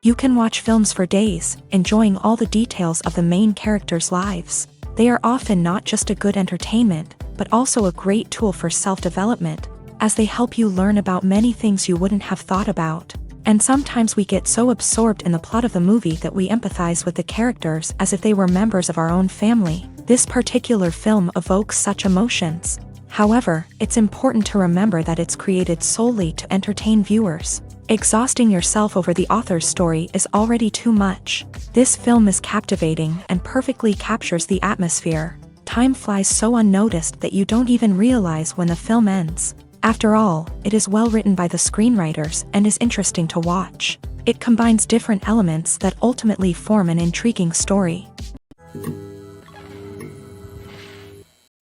You can watch films for days, enjoying all the details of the main characters' lives. They are often not just a good entertainment, but also a great tool for self-development, as they help you learn about many things you wouldn't have thought about. And sometimes we get so absorbed in the plot of the movie that we empathize with the characters as if they were members of our own family. This particular film evokes such emotions. However, it's important to remember that it's created solely to entertain viewers. Exhausting yourself over the author's story is already too much. This film is captivating and perfectly captures the atmosphere. Time flies so unnoticed that you don't even realize when the film ends. After all, it is well written by the screenwriters and is interesting to watch. It combines different elements that ultimately form an intriguing story.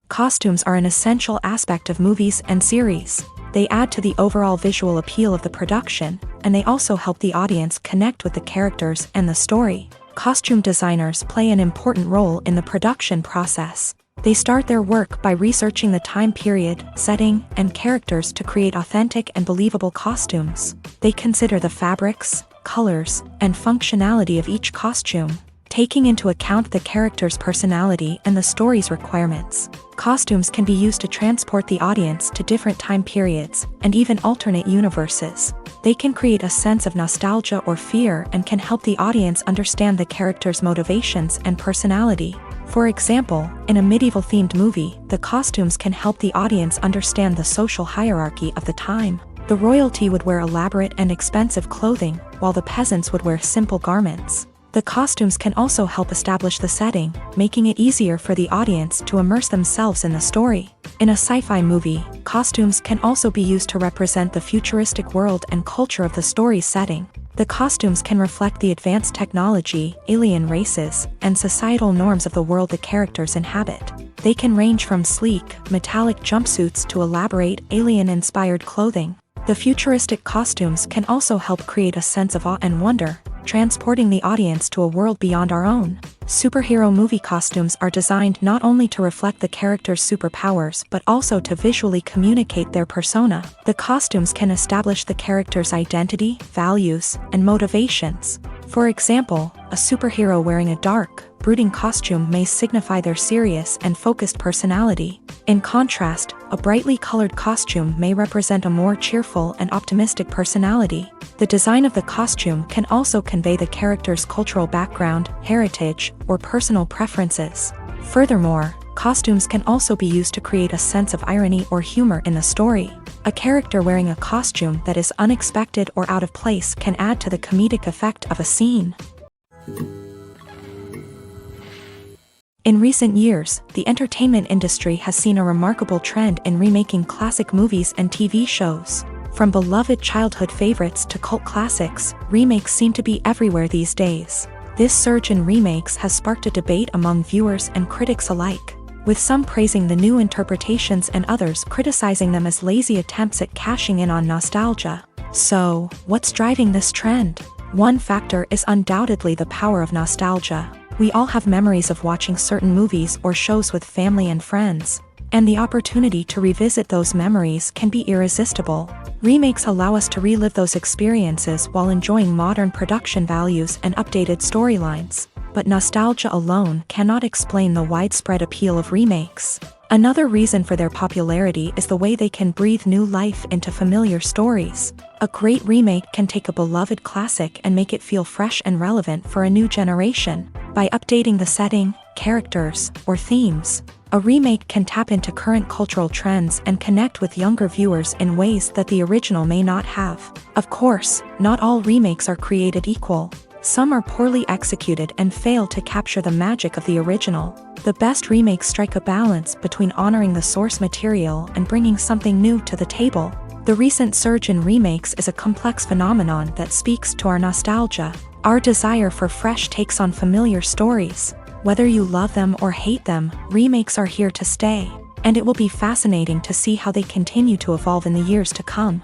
Costumes are an essential aspect of movies and series. They add to the overall visual appeal of the production, and they also help the audience connect with the characters and the story. Costume designers play an important role in the production process. They start their work by researching the time period, setting, and characters to create authentic and believable costumes. They consider the fabrics, colors, and functionality of each costume, taking into account the character's personality and the story's requirements. Costumes can be used to transport the audience to different time periods, and even alternate universes. They can create a sense of nostalgia or fear and can help the audience understand the character's motivations and personality. For example, in a medieval-themed movie, the costumes can help the audience understand the social hierarchy of the time. The royalty would wear elaborate and expensive clothing, while the peasants would wear simple garments. The costumes can also help establish the setting, making it easier for the audience to immerse themselves in the story. In a sci-fi movie, costumes can also be used to represent the futuristic world and culture of the story's setting. The costumes can reflect the advanced technology, alien races, and societal norms of the world the characters inhabit. They can range from sleek, metallic jumpsuits to elaborate, alien-inspired clothing. The futuristic costumes can also help create a sense of awe and wonder, transporting the audience to a world beyond our own. Superhero movie costumes are designed not only to reflect the character's superpowers but also to visually communicate their persona. The costumes can establish the character's identity, values, and motivations. For example, a superhero wearing a dark, brooding costume may signify their serious and focused personality. In contrast, a brightly colored costume may represent a more cheerful and optimistic personality. The design of the costume can also convey the character's cultural background, heritage, or personal preferences. Furthermore, costumes can also be used to create a sense of irony or humor in the story. A character wearing a costume that is unexpected or out of place can add to the comedic effect of a scene. In recent years, the entertainment industry has seen a remarkable trend in remaking classic movies and TV shows. From beloved childhood favorites to cult classics, remakes seem to be everywhere these days. This surge in remakes has sparked a debate among viewers and critics alike, with some praising the new interpretations and others criticizing them as lazy attempts at cashing in on nostalgia. So, what's driving this trend? One factor is undoubtedly the power of nostalgia. We all have memories of watching certain movies or shows with family and friends, and the opportunity to revisit those memories can be irresistible. Remakes allow us to relive those experiences while enjoying modern production values and updated storylines. But nostalgia alone cannot explain the widespread appeal of remakes. Another reason for their popularity is the way they can breathe new life into familiar stories. A great remake can take a beloved classic and make it feel fresh and relevant for a new generation. By updating the setting, characters, or themes, a remake can tap into current cultural trends and connect with younger viewers in ways that the original may not have. Of course, not all remakes are created equal. Some are poorly executed and fail to capture the magic of the original. The best remakes strike a balance between honoring the source material and bringing something new to the table. The recent surge in remakes is a complex phenomenon that speaks to our nostalgia, our desire for fresh takes on familiar stories. Whether you love them or hate them, remakes are here to stay, and it will be fascinating to see how they continue to evolve in the years to come.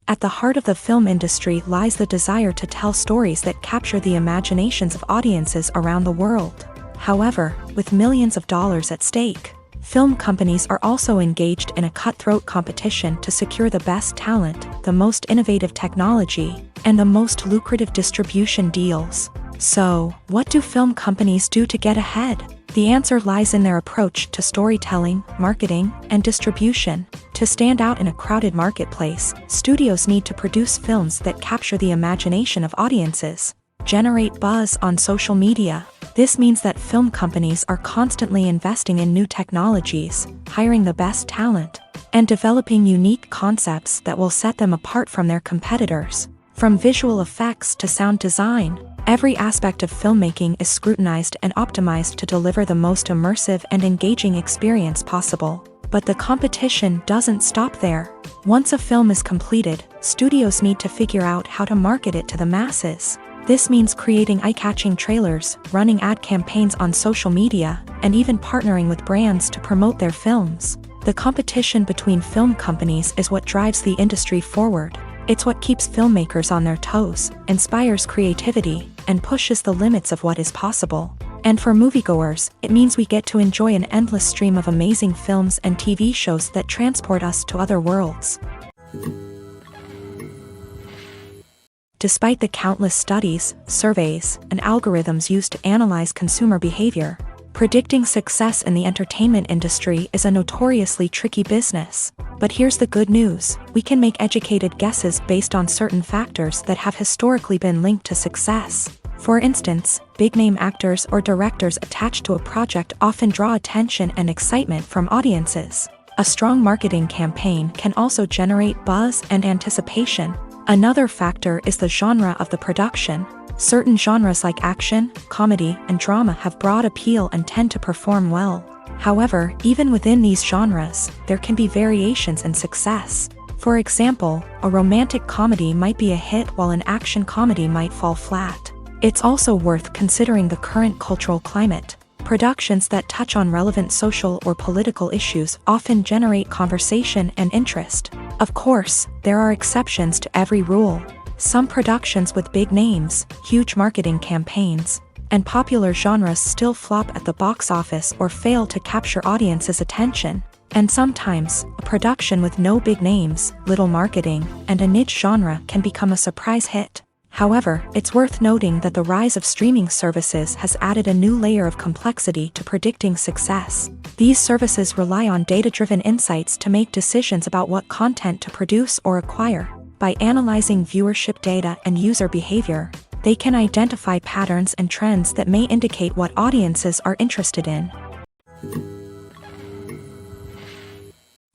At the heart of the film industry lies the desire to tell stories that capture the imaginations of audiences around the world. However, with millions of dollars at stake, Film companies are also engaged in a cutthroat competition to secure the best talent, the most innovative technology, and the most lucrative distribution deals. So, what do film companies do to get ahead? The answer lies in their approach to storytelling, marketing, and distribution. To stand out in a crowded marketplace, studios need to produce films that capture the imagination of audiences, generate buzz on social media. This means that film companies are constantly investing in new technologies, hiring the best talent, and developing unique concepts that will set them apart from their competitors. From visual effects to sound design, every aspect of filmmaking is scrutinized and optimized to deliver the most immersive and engaging experience possible. But the competition doesn't stop there. Once a film is completed, studios need to figure out how to market it to the masses. This means creating eye-catching trailers, running ad campaigns on social media, and even partnering with brands to promote their films. The competition between film companies is what drives the industry forward. It's what keeps filmmakers on their toes, inspires creativity, and pushes the limits of what is possible. And for moviegoers, it means we get to enjoy an endless stream of amazing films and TV shows that transport us to other worlds. Despite the countless studies, surveys, and algorithms used to analyze consumer behavior, predicting success in the entertainment industry is a notoriously tricky business. But here's the good news: we can make educated guesses based on certain factors that have historically been linked to success. For instance, big-name actors or directors attached to a project often draw attention and excitement from audiences. A strong marketing campaign can also generate buzz and anticipation. Another factor is the genre of the production. Certain genres like action, comedy, and drama have broad appeal and tend to perform well. However, even within these genres, there can be variations in success. For example, a romantic comedy might be a hit while an action comedy might fall flat. It's also worth considering the current cultural climate. Productions that touch on relevant social or political issues often generate conversation and interest. Of course, there are exceptions to every rule. Some productions with big names, huge marketing campaigns, and popular genres still flop at the box office or fail to capture audiences' attention. And sometimes, a production with no big names, little marketing, and a niche genre can become a surprise hit. However, it's worth noting that the rise of streaming services has added a new layer of complexity to predicting success. These services rely on data-driven insights to make decisions about what content to produce or acquire. By analyzing viewership data and user behavior, they can identify patterns and trends that may indicate what audiences are interested in.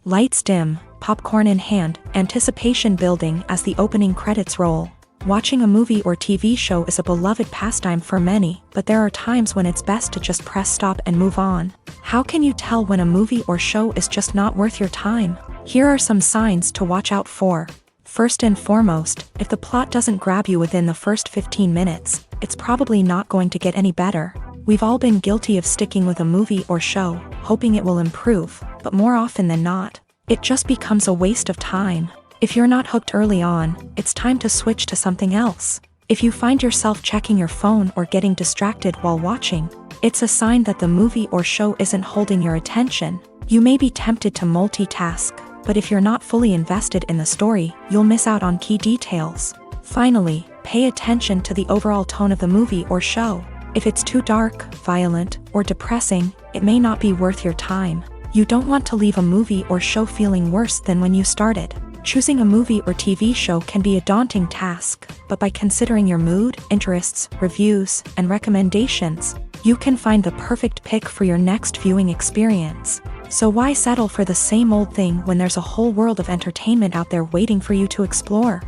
Lights dim, popcorn in hand, anticipation building as the opening credits roll. Watching a movie or TV show is a beloved pastime for many, but there are times when it's best to just press stop and move on. How can you tell when a movie or show is just not worth your time? Here are some signs to watch out for. First and foremost, if the plot doesn't grab you within the first 15 minutes, it's probably not going to get any better. We've all been guilty of sticking with a movie or show, hoping it will improve, but more often than not, it just becomes a waste of time. If you're not hooked early on, it's time to switch to something else. If you find yourself checking your phone or getting distracted while watching, it's a sign that the movie or show isn't holding your attention. You may be tempted to multitask, but if you're not fully invested in the story, you'll miss out on key details. Finally, pay attention to the overall tone of the movie or show. If it's too dark, violent, or depressing, it may not be worth your time. You don't want to leave a movie or show feeling worse than when you started. Choosing a movie or TV show can be a daunting task, but by considering your mood, interests, reviews, and recommendations, you can find the perfect pick for your next viewing experience. So why settle for the same old thing when there's a whole world of entertainment out there waiting for you to explore?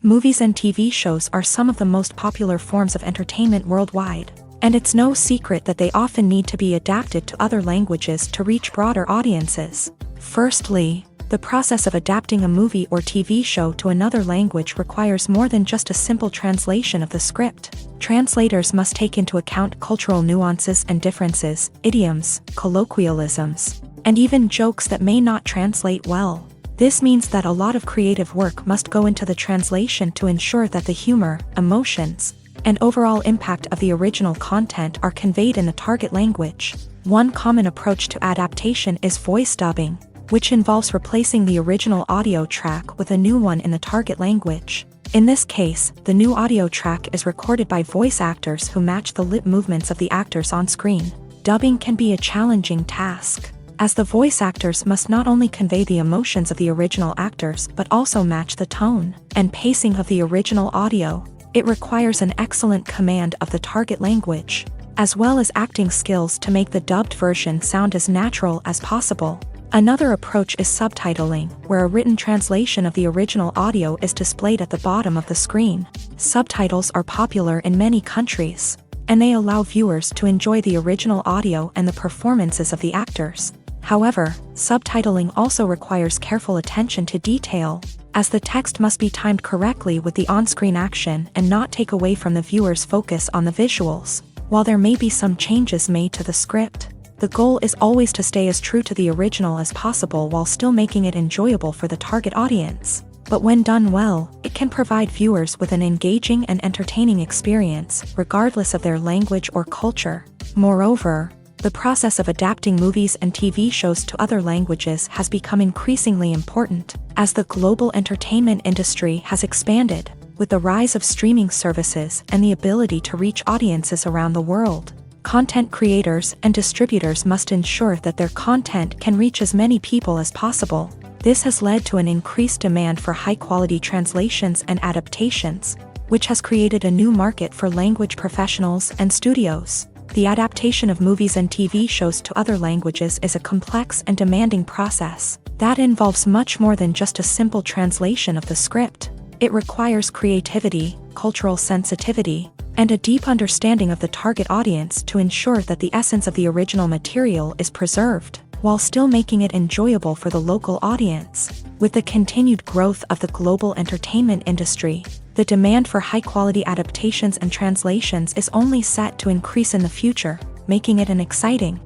Movies and TV shows are some of the most popular forms of entertainment worldwide. And it's no secret that they often need to be adapted to other languages to reach broader audiences. Firstly, the process of adapting a movie or TV show to another language requires more than just a simple translation of the script. Translators must take into account cultural nuances and differences, idioms, colloquialisms, and even jokes that may not translate well. This means that a lot of creative work must go into the translation to ensure that the humor, emotions, and overall impact of the original content are conveyed in the target language. One common approach to adaptation is voice dubbing, which involves replacing the original audio track with a new one in the target language. In this case, the new audio track is recorded by voice actors who match the lip movements of the actors on screen. Dubbing can be a challenging task, as the voice actors must not only convey the emotions of the original actors but also match the tone and pacing of the original audio. It requires an excellent command of the target language, as well as acting skills to make the dubbed version sound as natural as possible. Another approach is subtitling, where a written translation of the original audio is displayed at the bottom of the screen. Subtitles are popular in many countries, and they allow viewers to enjoy the original audio and the performances of the actors. However, subtitling also requires careful attention to detail, as the text must be timed correctly with the on-screen action and not take away from the viewer's focus on the visuals. While there may be some changes made to the script, the goal is always to stay as true to the original as possible while still making it enjoyable for the target audience. But when done well, it can provide viewers with an engaging and entertaining experience, regardless of their language or culture. Moreover, the process of adapting movies and TV shows to other languages has become increasingly important, as the global entertainment industry has expanded, with the rise of streaming services and the ability to reach audiences around the world. Content creators and distributors must ensure that their content can reach as many people as possible. This has led to an increased demand for high-quality translations and adaptations, which has created a new market for language professionals and studios. The adaptation of movies and TV shows to other languages is a complex and demanding process that involves much more than just a simple translation of the script. It requires creativity, cultural sensitivity, and a deep understanding of the target audience to ensure that the essence of the original material is preserved, while still making it enjoyable for the local audience. With the continued growth of the global entertainment industry, the demand for high-quality adaptations and translations is only set to increase in the future, making it an exciting.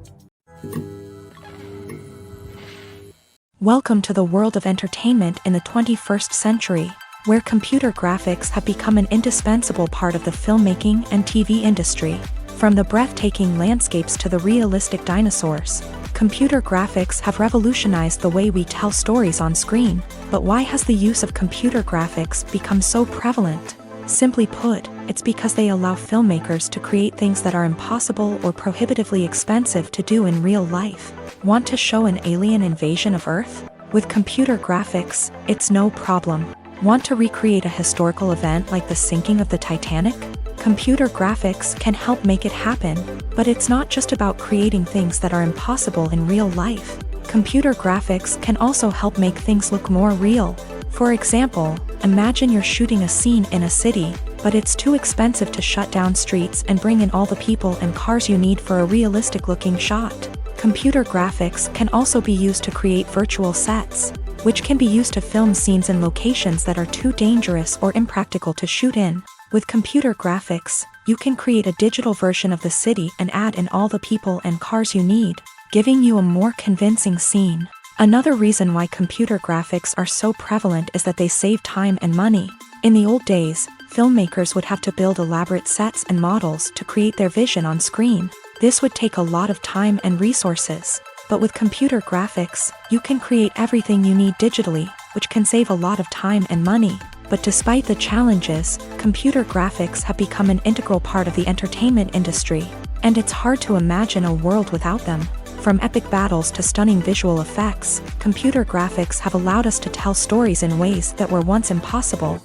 Welcome to the world of entertainment in the 21st century, where computer graphics have become an indispensable part of the filmmaking and TV industry. From the breathtaking landscapes to the realistic dinosaurs, computer graphics have revolutionized the way we tell stories on screen. But why has the use of computer graphics become so prevalent? Simply put, it's because they allow filmmakers to create things that are impossible or prohibitively expensive to do in real life. Want to show an alien invasion of Earth? With computer graphics, it's no problem. Want to recreate a historical event like the sinking of the Titanic? Computer graphics can help make it happen, but it's not just about creating things that are impossible in real life. Computer graphics can also help make things look more real. For example, imagine you're shooting a scene in a city, but it's too expensive to shut down streets and bring in all the people and cars you need for a realistic-looking shot. Computer graphics can also be used to create virtual sets, which can be used to film scenes in locations that are too dangerous or impractical to shoot in. With computer graphics, you can create a digital version of the city and add in all the people and cars you need, giving you a more convincing scene. Another reason why computer graphics are so prevalent is that they save time and money. In the old days, filmmakers would have to build elaborate sets and models to create their vision on screen. This would take a lot of time and resources. But with computer graphics, you can create everything you need digitally, which can save a lot of time and money. But despite the challenges, computer graphics have become an integral part of the entertainment industry, and it's hard to imagine a world without them. From epic battles to stunning visual effects, computer graphics have allowed us to tell stories in ways that were once impossible.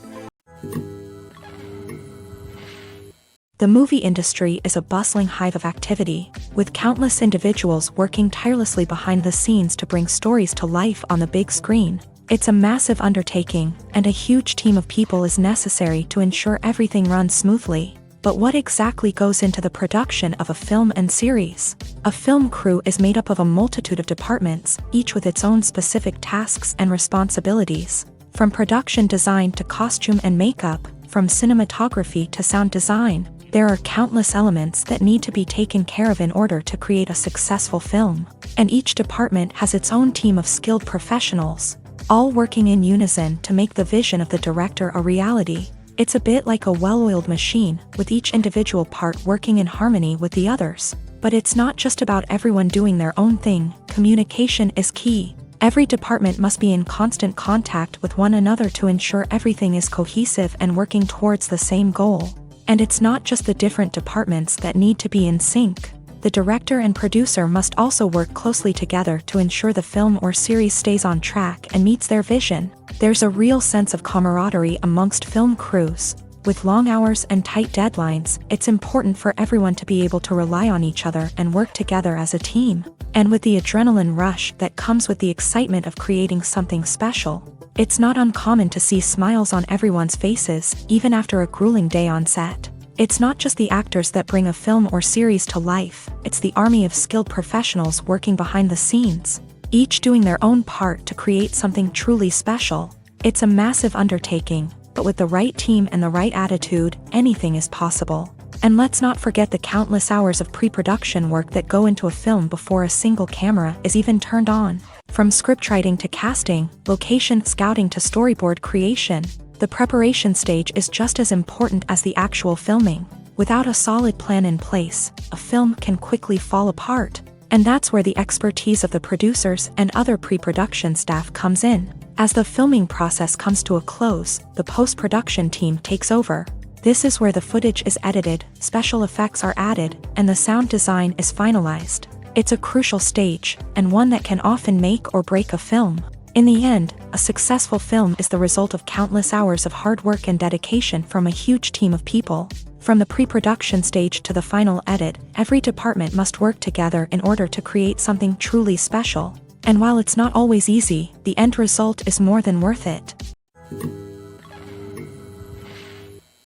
The movie industry is a bustling hive of activity, with countless individuals working tirelessly behind the scenes to bring stories to life on the big screen. It's a massive undertaking, and a huge team of people is necessary to ensure everything runs smoothly. But what exactly goes into the production of a film and series? A film crew is made up of a multitude of departments, each with its own specific tasks and responsibilities. From production design to costume and makeup, from cinematography to sound design, there are countless elements that need to be taken care of in order to create a successful film. And each department has its own team of skilled professionals, all working in unison to make the vision of the director a reality. It's a bit like a well-oiled machine, with each individual part working in harmony with the others. But it's not just about everyone doing their own thing. Communication is key. Every department must be in constant contact with one another to ensure everything is cohesive and working towards the same goal. And it's not just the different departments that need to be in sync. The director and producer must also work closely together to ensure the film or series stays on track and meets their vision. There's a real sense of camaraderie amongst film crews. With long hours and tight deadlines, it's important for everyone to be able to rely on each other and work together as a team. And with the adrenaline rush that comes with the excitement of creating something special, it's not uncommon to see smiles on everyone's faces, even after a grueling day on set. It's not just the actors that bring a film or series to life, it's the army of skilled professionals working behind the scenes, each doing their own part to create something truly special. It's a massive undertaking, but with the right team and the right attitude, anything is possible. And let's not forget the countless hours of pre-production work that go into a film before a single camera is even turned on. From scriptwriting to casting, location scouting to storyboard creation, the preparation stage is just as important as the actual filming. Without a solid plan in place, a film can quickly fall apart. And that's where the expertise of the producers and other pre-production staff comes in. As the filming process comes to a close, the post-production team takes over. This is where the footage is edited, special effects are added, and the sound design is finalized. It's a crucial stage, and one that can often make or break a film. In the end, a successful film is the result of countless hours of hard work and dedication from a huge team of people. From the pre-production stage to the final edit, every department must work together in order to create something truly special. And while it's not always easy, the end result is more than worth it.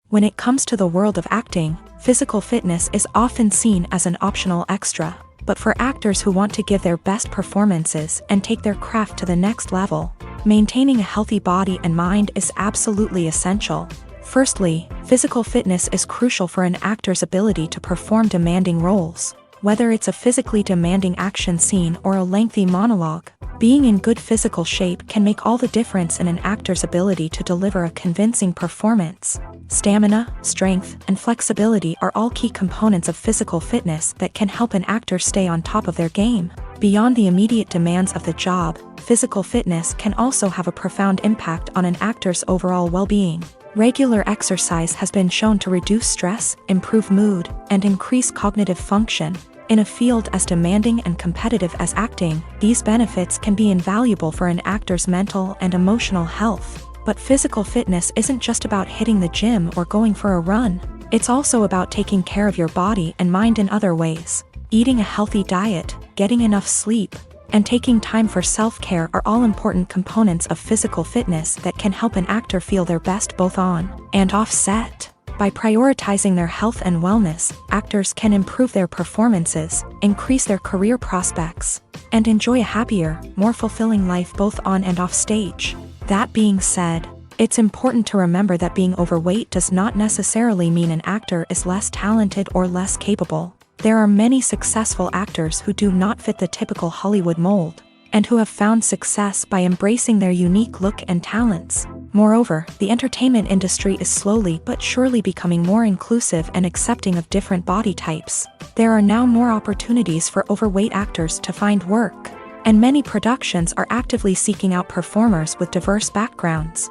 When it comes to the world of acting, physical fitness is often seen as an optional extra. But for actors who want to give their best performances and take their craft to the next level, maintaining a healthy body and mind is absolutely essential. Firstly, physical fitness is crucial for an actor's ability to perform demanding roles. Whether it's a physically demanding action scene or a lengthy monologue, being in good physical shape can make all the difference in an actor's ability to deliver a convincing performance. Stamina, strength, and flexibility are all key components of physical fitness that can help an actor stay on top of their game. Beyond the immediate demands of the job, physical fitness can also have a profound impact on an actor's overall well-being. Regular exercise has been shown to reduce stress, improve mood, and increase cognitive function. In a field as demanding and competitive as acting, these benefits can be invaluable for an actor's mental and emotional health. But physical fitness isn't just about hitting the gym or going for a run. It's also about taking care of your body and mind in other ways. Eating a healthy diet, getting enough sleep, and taking time for self-care are all important components of physical fitness that can help an actor feel their best both on and off set. By prioritizing their health and wellness, actors can improve their performances, increase their career prospects, and enjoy a happier, more fulfilling life both on and off stage. That being said, it's important to remember that being overweight does not necessarily mean an actor is less talented or less capable. There are many successful actors who do not fit the typical Hollywood mold, and who have found success by embracing their unique look and talents. Moreover, the entertainment industry is slowly but surely becoming more inclusive and accepting of different body types. There are now more opportunities for overweight actors to find work, and many productions are actively seeking out performers with diverse backgrounds.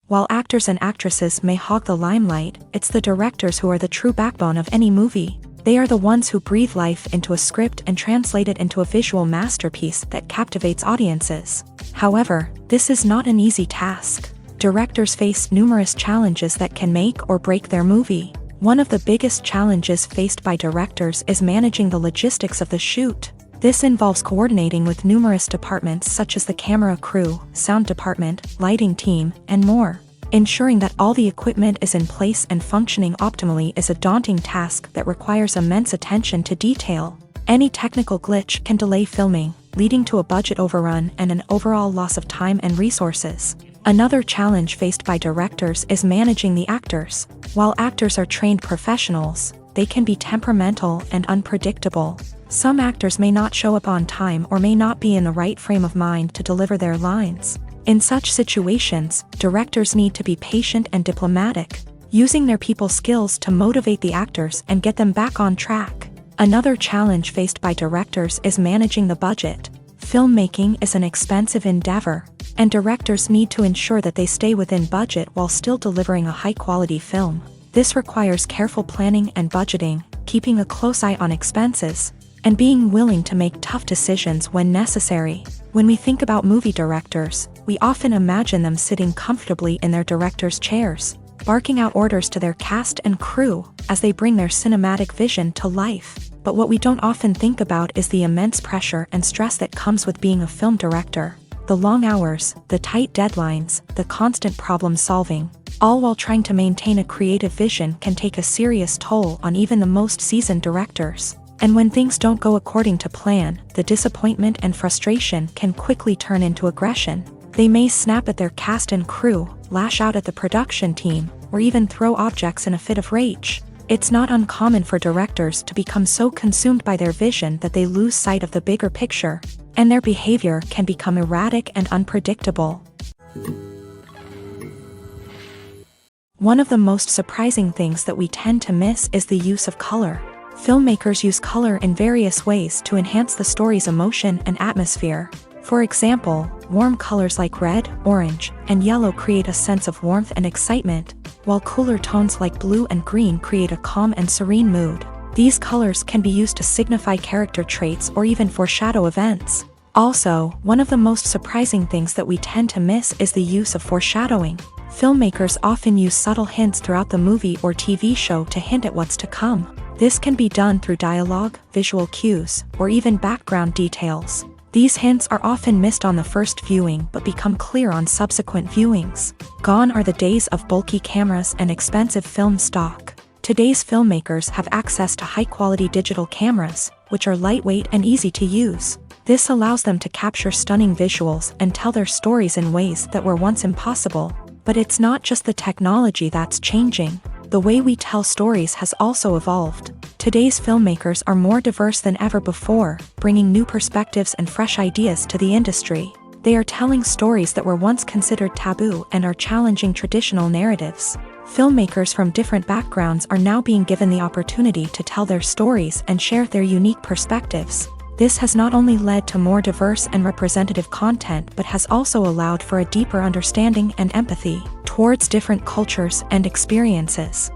While actors and actresses may hog the limelight, it's the directors who are the true backbone of any movie. They are the ones who breathe life into a script and translate it into a visual masterpiece that captivates audiences. However, this is not an easy task. Directors face numerous challenges that can make or break their movie. One of the biggest challenges faced by directors is managing the logistics of the shoot. This involves coordinating with numerous departments such as the camera crew, sound department, lighting team, and more. Ensuring that all the equipment is in place and functioning optimally is a daunting task that requires immense attention to detail. Any technical glitch can delay filming, leading to a budget overrun and an overall loss of time and resources. Another challenge faced by directors is managing the actors. While actors are trained professionals, they can be temperamental and unpredictable. Some actors may not show up on time or may not be in the right frame of mind to deliver their lines. In such situations, directors need to be patient and diplomatic, using their people skills to motivate the actors and get them back on track. Another challenge faced by directors is managing the budget. Filmmaking is an expensive endeavor, and directors need to ensure that they stay within budget while still delivering a high-quality film. This requires careful planning and budgeting, keeping a close eye on expenses, and being willing to make tough decisions when necessary. When we think about movie directors, we often imagine them sitting comfortably in their director's chairs, barking out orders to their cast and crew as they bring their cinematic vision to life. But what we don't often think about is the immense pressure and stress that comes with being a film director. The long hours, the tight deadlines, the constant problem solving, all while trying to maintain a creative vision can take a serious toll on even the most seasoned directors. And when things don't go according to plan, the disappointment and frustration can quickly turn into aggression. They may snap at their cast and crew, lash out at the production team, or even throw objects in a fit of rage. It's not uncommon for directors to become so consumed by their vision that they lose sight of the bigger picture, and their behavior can become erratic and unpredictable. One of the most surprising things that we tend to miss is the use of color. Filmmakers use color in various ways to enhance the story's emotion and atmosphere. For example, warm colors like red, orange, and yellow create a sense of warmth and excitement, while cooler tones like blue and green create a calm and serene mood. These colors can be used to signify character traits or even foreshadow events. Also, one of the most surprising things that we tend to miss is the use of foreshadowing. Filmmakers often use subtle hints throughout the movie or TV show to hint at what's to come. This can be done through dialogue, visual cues, or even background details. These hints are often missed on the first viewing but become clear on subsequent viewings. Gone are the days of bulky cameras and expensive film stock. Today's filmmakers have access to high-quality digital cameras, which are lightweight and easy to use. This allows them to capture stunning visuals and tell their stories in ways that were once impossible. But it's not just the technology that's changing. The way we tell stories has also evolved. Today's filmmakers are more diverse than ever before, bringing new perspectives and fresh ideas to the industry. They are telling stories that were once considered taboo and are challenging traditional narratives. Filmmakers from different backgrounds are now being given the opportunity to tell their stories and share their unique perspectives. This has not only led to more diverse and representative content but has also allowed for a deeper understanding and empathy towards different cultures and experiences.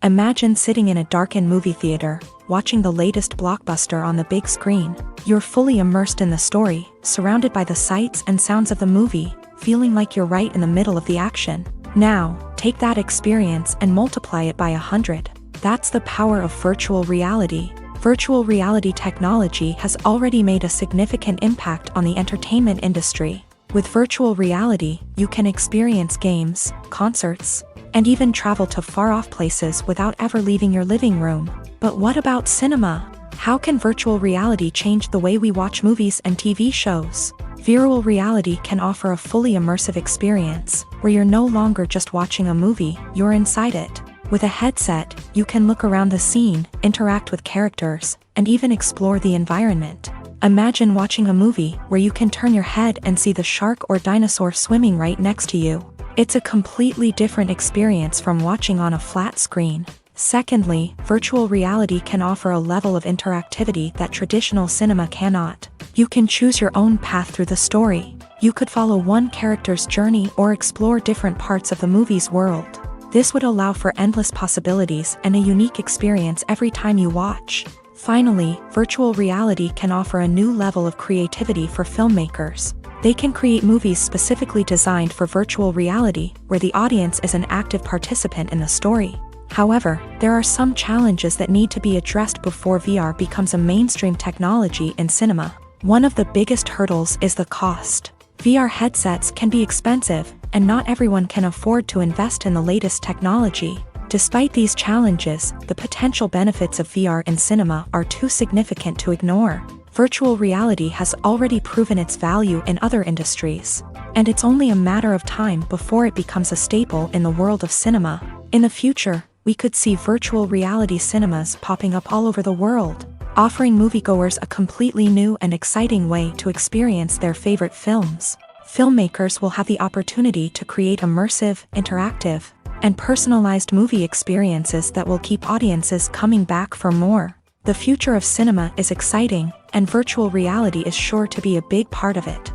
Imagine sitting in a darkened movie theater, watching the latest blockbuster on the big screen. You're fully immersed in the story, surrounded by the sights and sounds of the movie, feeling like you're right in the middle of the action. Now, take that experience and multiply it by 100. That's the power of virtual reality. Virtual reality technology has already made a significant impact on the entertainment industry. With virtual reality, you can experience games, concerts, and even travel to far-off places without ever leaving your living room. But what about cinema? How can virtual reality change the way we watch movies and TV shows? Virtual reality can offer a fully immersive experience, where you're no longer just watching a movie, you're inside it. With a headset, you can look around the scene, interact with characters, and even explore the environment. Imagine watching a movie where you can turn your head and see the shark or dinosaur swimming right next to you. It's a completely different experience from watching on a flat screen. Secondly, virtual reality can offer a level of interactivity that traditional cinema cannot. You can choose your own path through the story. You could follow one character's journey or explore different parts of the movie's world. This would allow for endless possibilities and a unique experience every time you watch. Finally, virtual reality can offer a new level of creativity for filmmakers. They can create movies specifically designed for virtual reality, where the audience is an active participant in the story. However, there are some challenges that need to be addressed before VR becomes a mainstream technology in cinema. One of the biggest hurdles is the cost. VR headsets can be expensive, and not everyone can afford to invest in the latest technology. Despite these challenges, the potential benefits of VR in cinema are too significant to ignore. Virtual reality has already proven its value in other industries, and it's only a matter of time before it becomes a staple in the world of cinema. In the future, we could see virtual reality cinemas popping up all over the world, offering moviegoers a completely new and exciting way to experience their favorite films. Filmmakers will have the opportunity to create immersive, interactive, and personalized movie experiences that will keep audiences coming back for more. The future of cinema is exciting, and virtual reality is sure to be a big part of it.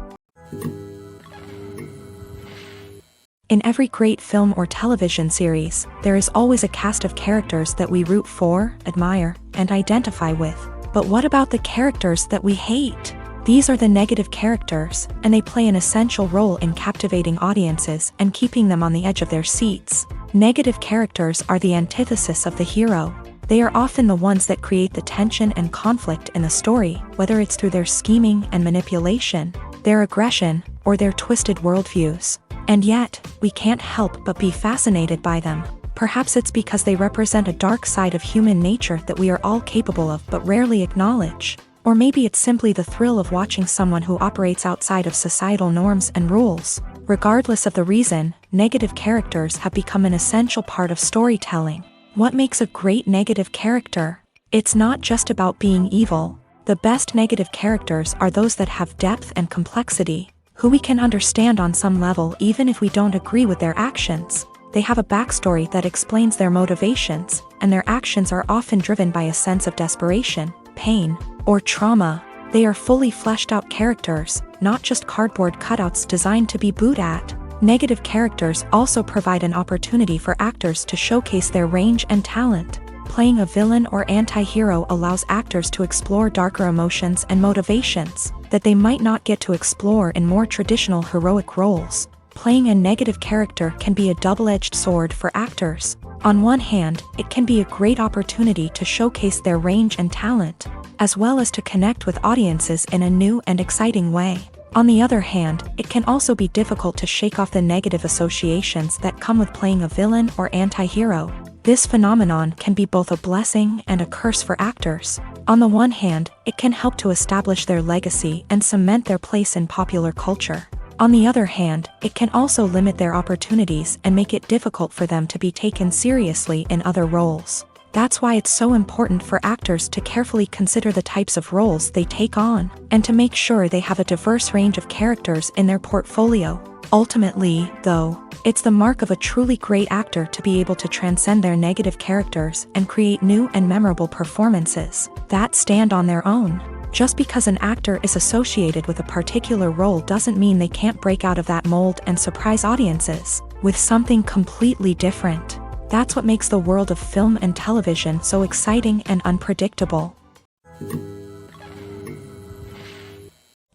In every great film or television series, there is always a cast of characters that we root for, admire, and identify with. But what about the characters that we hate? These are the negative characters, and they play an essential role in captivating audiences and keeping them on the edge of their seats. Negative characters are the antithesis of the hero. They are often the ones that create the tension and conflict in the story, whether it's through their scheming and manipulation, their aggression, or their twisted worldviews. And yet, we can't help but be fascinated by them. Perhaps it's because they represent a dark side of human nature that we are all capable of but rarely acknowledge. Or maybe it's simply the thrill of watching someone who operates outside of societal norms and rules. Regardless of the reason, negative characters have become an essential part of storytelling. What makes a great negative character? It's not just about being evil. The best negative characters are those that have depth and complexity, who we can understand on some level even if we don't agree with their actions. They have a backstory that explains their motivations, and their actions are often driven by a sense of desperation, pain, or trauma. They are fully fleshed out characters, not just cardboard cutouts designed to be booed at. Negative characters also provide an opportunity for actors to showcase their range and talent. Playing a villain or anti-hero allows actors to explore darker emotions and motivations that they might not get to explore in more traditional heroic roles. Playing a negative character can be a double-edged sword for actors. On one hand, it can be a great opportunity to showcase their range and talent, as well as to connect with audiences in a new and exciting way. On the other hand, it can also be difficult to shake off the negative associations that come with playing a villain or anti-hero. This phenomenon can be both a blessing and a curse for actors. On the one hand, it can help to establish their legacy and cement their place in popular culture. On the other hand, it can also limit their opportunities and make it difficult for them to be taken seriously in other roles. That's why it's so important for actors to carefully consider the types of roles they take on, and to make sure they have a diverse range of characters in their portfolio. Ultimately, though, it's the mark of a truly great actor to be able to transcend their negative characters and create new and memorable performances that stand on their own. Just because an actor is associated with a particular role doesn't mean they can't break out of that mold and surprise audiences with something completely different. That's what makes the world of film and television so exciting and unpredictable.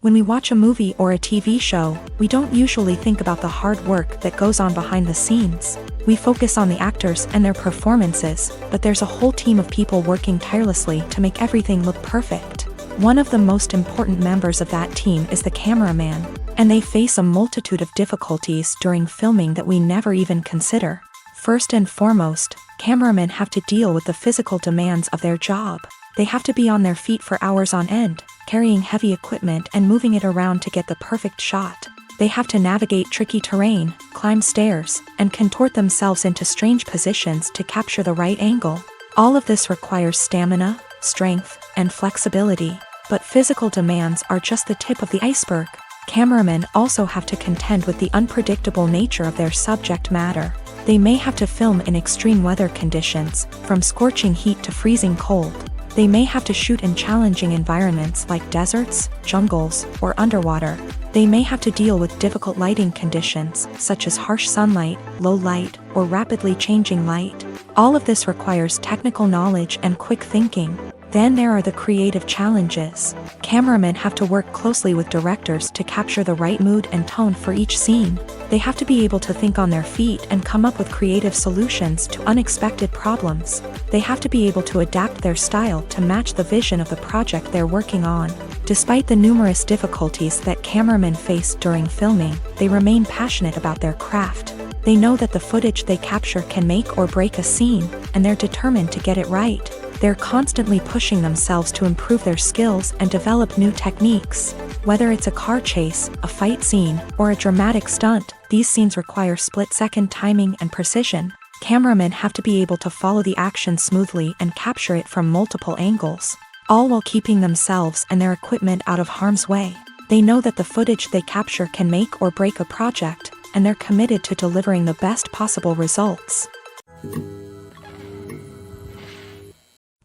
When we watch a movie or a TV show, we don't usually think about the hard work that goes on behind the scenes. We focus on the actors and their performances, but there's a whole team of people working tirelessly to make everything look perfect. One of the most important members of that team is the cameraman, and they face a multitude of difficulties during filming that we never even consider. First and foremost, cameramen have to deal with the physical demands of their job. They have to be on their feet for hours on end, carrying heavy equipment and moving it around to get the perfect shot. They have to navigate tricky terrain, climb stairs, and contort themselves into strange positions to capture the right angle. All of this requires stamina, strength, and flexibility. But physical demands are just the tip of the iceberg. Cameramen also have to contend with the unpredictable nature of their subject matter. They may have to film in extreme weather conditions, from scorching heat to freezing cold. They may have to shoot in challenging environments like deserts, jungles, or underwater. They may have to deal with difficult lighting conditions, such as harsh sunlight, low light, or rapidly changing light. All of this requires technical knowledge and quick thinking. Then there are the creative challenges. Cameramen have to work closely with directors to capture the right mood and tone for each scene. They have to be able to think on their feet and come up with creative solutions to unexpected problems. They have to be able to adapt their style to match the vision of the project they're working on. Despite the numerous difficulties that cameramen face during filming, they remain passionate about their craft. They know that the footage they capture can make or break a scene, and they're determined to get it right. They're constantly pushing themselves to improve their skills and develop new techniques. Whether it's a car chase, a fight scene, or a dramatic stunt, these scenes require split-second timing and precision. Cameramen have to be able to follow the action smoothly and capture it from multiple angles. all while keeping themselves and their equipment out of harm's way. They know that the footage they capture can make or break a project, and they're committed to delivering the best possible results.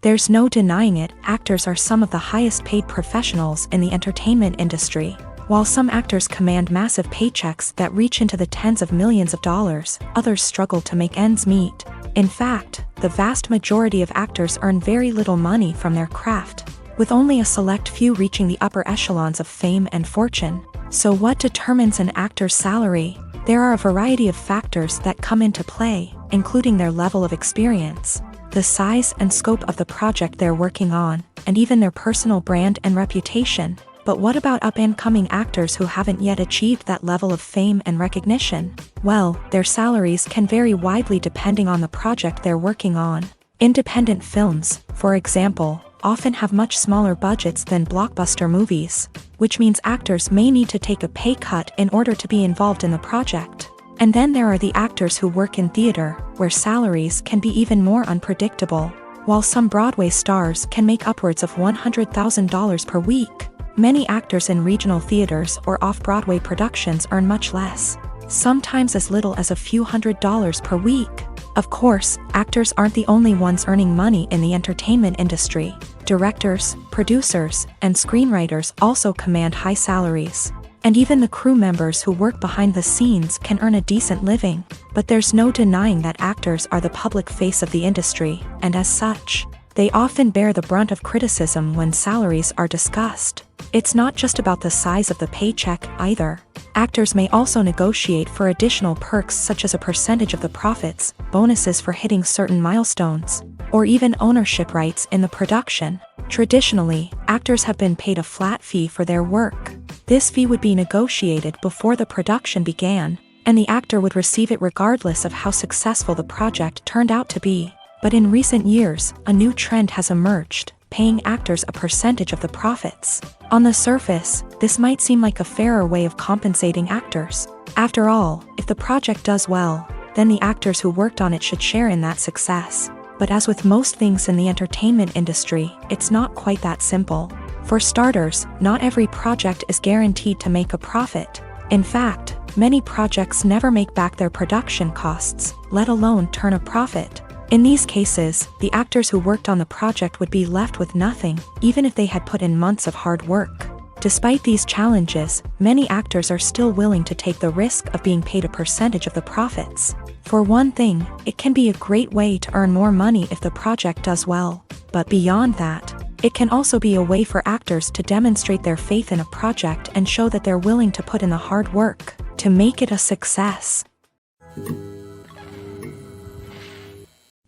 There's no denying it, actors are some of the highest paid professionals in the entertainment industry. While some actors command massive paychecks that reach into the tens of millions of dollars, others struggle to make ends meet. In fact, the vast majority of actors earn very little money from their craft, with only a select few reaching the upper echelons of fame and fortune. So what determines an actor's salary? There are a variety of factors that come into play, including their level of experience, the size and scope of the project they're working on, and even their personal brand and reputation. But what about up-and-coming actors who haven't yet achieved that level of fame and recognition? Well, their salaries can vary widely depending on the project they're working on. Independent films, for example, often have much smaller budgets than blockbuster movies, which means actors may need to take a pay cut in order to be involved in the project. And then there are the actors who work in theater, where salaries can be even more unpredictable. While some Broadway stars can make upwards of $100,000 per week, many actors in regional theaters or off-Broadway productions earn much less, sometimes as little as a few $100s per week. Of course, actors aren't the only ones earning money in the entertainment industry. Directors, producers, and screenwriters also command high salaries. And even the crew members who work behind the scenes can earn a decent living. But there's no denying that actors are the public face of the industry, and as such, they often bear the brunt of criticism when salaries are discussed. It's not just about the size of the paycheck either. Actors may also negotiate for additional perks such as a percentage of the profits, bonuses for hitting certain milestones, or even ownership rights in the production. Traditionally, actors have been paid a flat fee for their work. This fee would be negotiated before the production began, and the actor would receive it regardless of how successful the project turned out to be. But in recent years, a new trend has emerged, paying actors a percentage of the profits. On the surface, this might seem like a fairer way of compensating actors. After all, if the project does well, then the actors who worked on it should share in that success. But as with most things in the entertainment industry, it's not quite that simple. For starters, not every project is guaranteed to make a profit. In fact, many projects never make back their production costs, let alone turn a profit. In these cases, the actors who worked on the project would be left with nothing, even if they had put in months of hard work. Despite these challenges, many actors are still willing to take the risk of being paid a percentage of the profits. For one thing, it can be a great way to earn more money if the project does well. But beyond that, it can also be a way for actors to demonstrate their faith in a project and show that they're willing to put in the hard work to make it a success.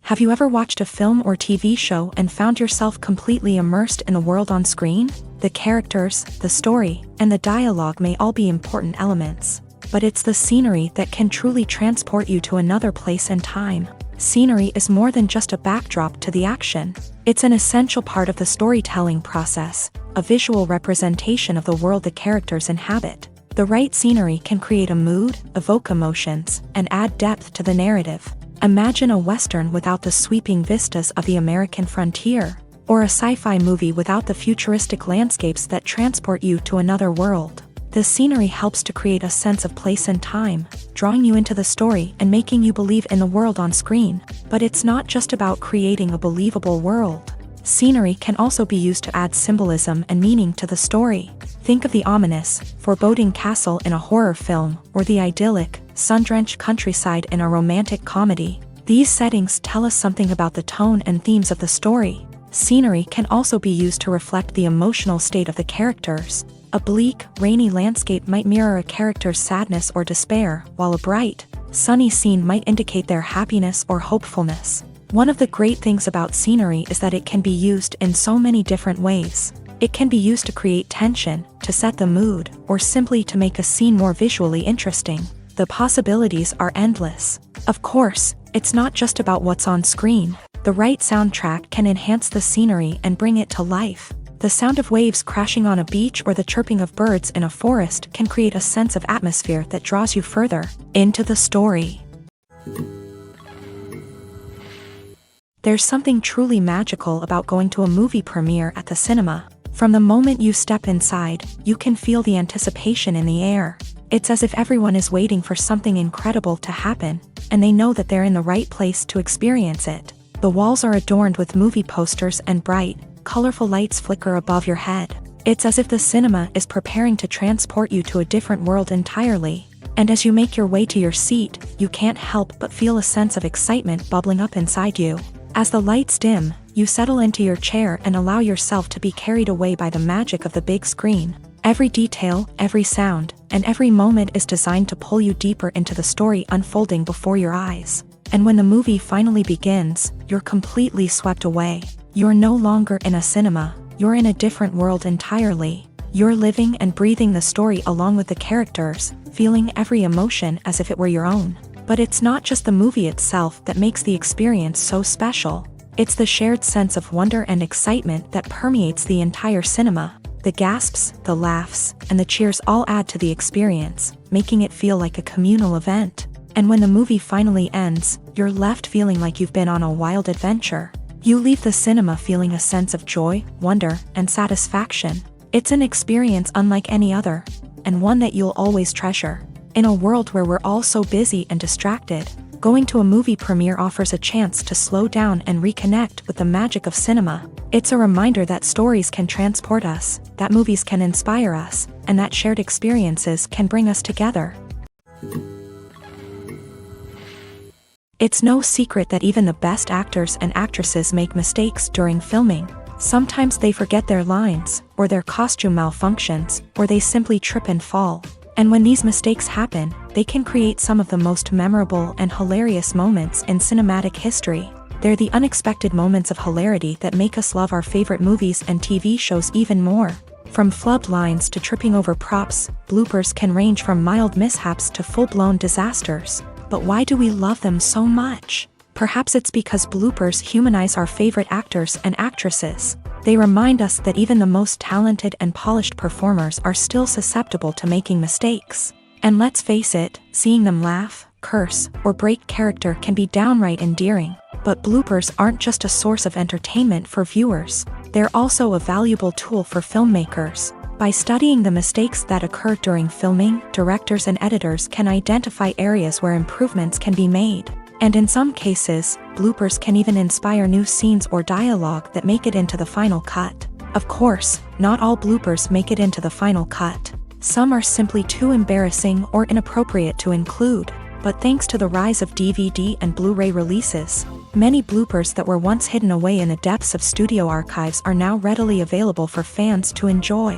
Have you ever watched a film or TV show and found yourself completely immersed in the world on screen? The characters, the story, and the dialogue may all be important elements, but it's the scenery that can truly transport you to another place and time. Scenery is more than just a backdrop to the action. It's an essential part of the storytelling process, a visual representation of the world the characters inhabit. The right scenery can create a mood, evoke emotions, and add depth to the narrative. Imagine a Western without the sweeping vistas of the American frontier, or a sci-fi movie without the futuristic landscapes that transport you to another world. The scenery helps to create a sense of place and time, drawing you into the story and making you believe in the world on screen. But it's not just about creating a believable world. Scenery can also be used to add symbolism and meaning to the story. Think of the ominous, foreboding castle in a horror film, or the idyllic, sun-drenched countryside in a romantic comedy. These settings tell us something about the tone and themes of the story. Scenery can also be used to reflect the emotional state of the characters. A bleak, rainy landscape might mirror a character's sadness or despair, while a bright, sunny scene might indicate their happiness or hopefulness. One of the great things about scenery is that it can be used in so many different ways. It can be used to create tension, to set the mood, or simply to make a scene more visually interesting. The possibilities are endless. Of course, it's not just about what's on screen. The right soundtrack can enhance the scenery and bring it to life. The sound of waves crashing on a beach or the chirping of birds in a forest can create a sense of atmosphere that draws you further into the story. There's something truly magical about going to a movie premiere at the cinema. From the moment you step inside, you can feel the anticipation in the air. It's as if everyone is waiting for something incredible to happen, and they know that they're in the right place to experience it. The walls are adorned with movie posters and bright, colorful lights flicker above your head. It's as if the cinema is preparing to transport you to a different world entirely. And as you make your way to your seat, you can't help but feel a sense of excitement bubbling up inside you. As the lights dim, you settle into your chair and allow yourself to be carried away by the magic of the big screen. Every detail, every sound, and every moment is designed to pull you deeper into the story unfolding before your eyes. And when the movie finally begins, you're completely swept away. You're no longer in a cinema, you're in a different world entirely. You're living and breathing the story along with the characters, feeling every emotion as if it were your own. But it's not just the movie itself that makes the experience so special. It's the shared sense of wonder and excitement that permeates the entire cinema. The gasps, the laughs, and the cheers all add to the experience, making it feel like a communal event. And when the movie finally ends, you're left feeling like you've been on a wild adventure. You leave the cinema feeling a sense of joy, wonder, and satisfaction. It's an experience unlike any other, and one that you'll always treasure. In a world where we're all so busy and distracted, going to a movie premiere offers a chance to slow down and reconnect with the magic of cinema. It's a reminder that stories can transport us, that movies can inspire us, and that shared experiences can bring us together. It's no secret that even the best actors and actresses make mistakes during filming. Sometimes they forget their lines, or their costume malfunctions, or they simply trip and fall. And when these mistakes happen, they can create some of the most memorable and hilarious moments in cinematic history. They're the unexpected moments of hilarity that make us love our favorite movies and TV shows even more. From flubbed lines to tripping over props, bloopers can range from mild mishaps to full-blown disasters. But why do we love them so much? Perhaps it's because bloopers humanize our favorite actors and actresses. They remind us that even the most talented and polished performers are still susceptible to making mistakes. And let's face it, seeing them laugh, curse, or break character can be downright endearing. But bloopers aren't just a source of entertainment for viewers. They're also a valuable tool for filmmakers. By studying the mistakes that occur during filming, directors and editors can identify areas where improvements can be made. And in some cases, bloopers can even inspire new scenes or dialogue that make it into the final cut. Of course, not all bloopers make it into the final cut. Some are simply too embarrassing or inappropriate to include. But thanks to the rise of DVD and Blu-ray releases, many bloopers that were once hidden away in the depths of studio archives are now readily available for fans to enjoy.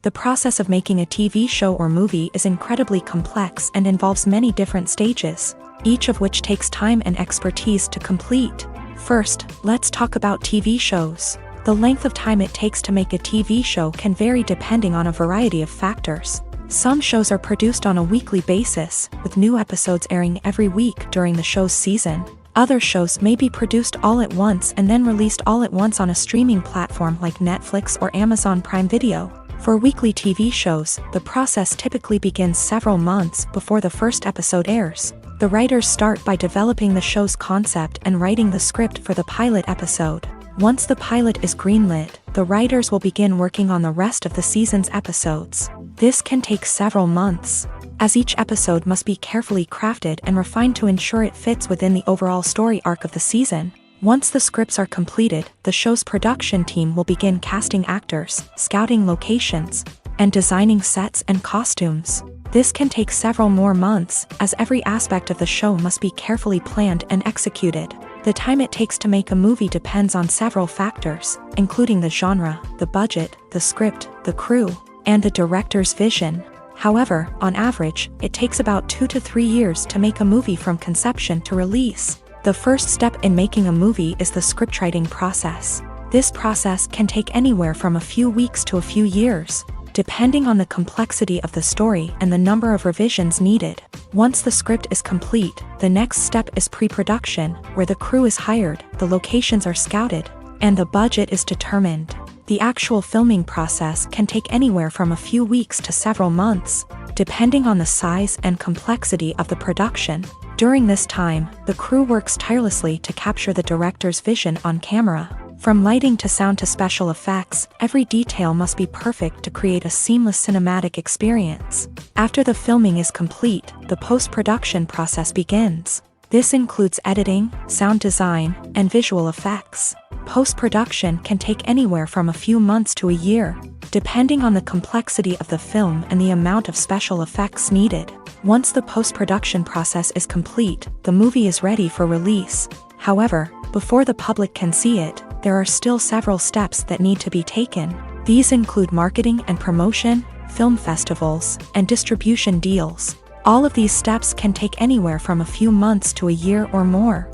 The process of making a TV show or movie is incredibly complex and involves many different stages, each of which takes time and expertise to complete. First, let's talk about TV shows. The length of time it takes to make a TV show can vary depending on a variety of factors. Some shows are produced on a weekly basis, with new episodes airing every week during the show's season. Other shows may be produced all at once and then released all at once on a streaming platform like Netflix or Amazon Prime Video. For weekly TV shows, the process typically begins several months before the first episode airs. The writers start by developing the show's concept and writing the script for the pilot episode. Once the pilot is greenlit, the writers will begin working on the rest of the season's episodes. This can take several months, as each episode must be carefully crafted and refined to ensure it fits within the overall story arc of the season. Once the scripts are completed, the show's production team will begin casting actors, scouting locations, and designing sets and costumes. This can take several more months, as every aspect of the show must be carefully planned and executed. The time it takes to make a movie depends on several factors, including the genre, the budget, the script, the crew, and the director's vision. However, on average, it takes about 2 to 3 years to make a movie from conception to release. The first step in making a movie is the scriptwriting process. This process can take anywhere from a few weeks to a few years, depending on the complexity of the story and the number of revisions needed. Once the script is complete, the next step is pre-production, where the crew is hired, the locations are scouted, and the budget is determined. The actual filming process can take anywhere from a few weeks to several months, depending on the size and complexity of the production. During this time, the crew works tirelessly to capture the director's vision on camera. From lighting to sound to special effects, every detail must be perfect to create a seamless cinematic experience. After the filming is complete, the post-production process begins. This includes editing, sound design, and visual effects. Post-production can take anywhere from a few months to a year, depending on the complexity of the film and the amount of special effects needed. Once the post-production process is complete, the movie is ready for release. However, before the public can see it, there are still several steps that need to be taken. These include marketing and promotion, film festivals, and distribution deals. All of these steps can take anywhere from a few months to a year or more.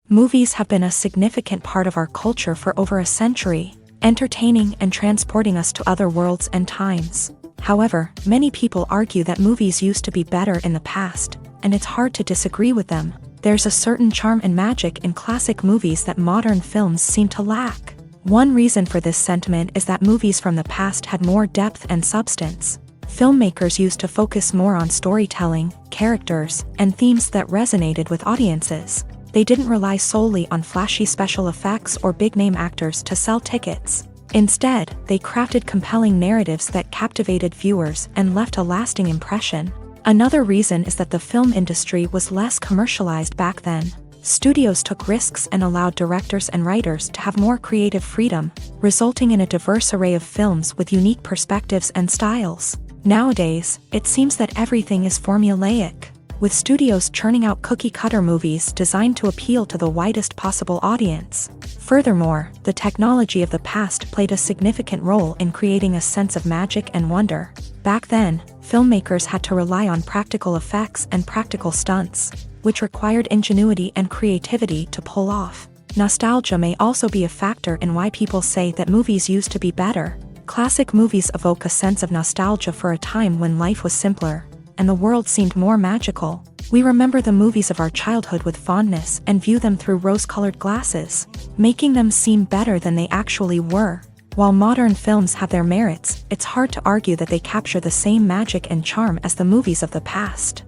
Movies have been a significant part of our culture for over a century, entertaining and transporting us to other worlds and times. However, many people argue that movies used to be better in the past, and it's hard to disagree with them. There's a certain charm and magic in classic movies that modern films seem to lack. One reason for this sentiment is that movies from the past had more depth and substance. Filmmakers used to focus more on storytelling, characters, and themes that resonated with audiences. They didn't rely solely on flashy special effects or big-name actors to sell tickets. Instead, they crafted compelling narratives that captivated viewers and left a lasting impression. Another reason is that the film industry was less commercialized back then. Studios took risks and allowed directors and writers to have more creative freedom, resulting in a diverse array of films with unique perspectives and styles. Nowadays, it seems that everything is formulaic, with studios churning out cookie-cutter movies designed to appeal to the widest possible audience. Furthermore, the technology of the past played a significant role in creating a sense of magic and wonder. Back then, filmmakers had to rely on practical effects and practical stunts, which required ingenuity and creativity to pull off. Nostalgia may also be a factor in why people say that movies used to be better. Classic movies evoke a sense of nostalgia for a time when life was simpler, and the world seemed more magical. We remember the movies of our childhood with fondness and view them through rose-colored glasses, making them seem better than they actually were. While modern films have their merits, it's hard to argue that they capture the same magic and charm as the movies of the past.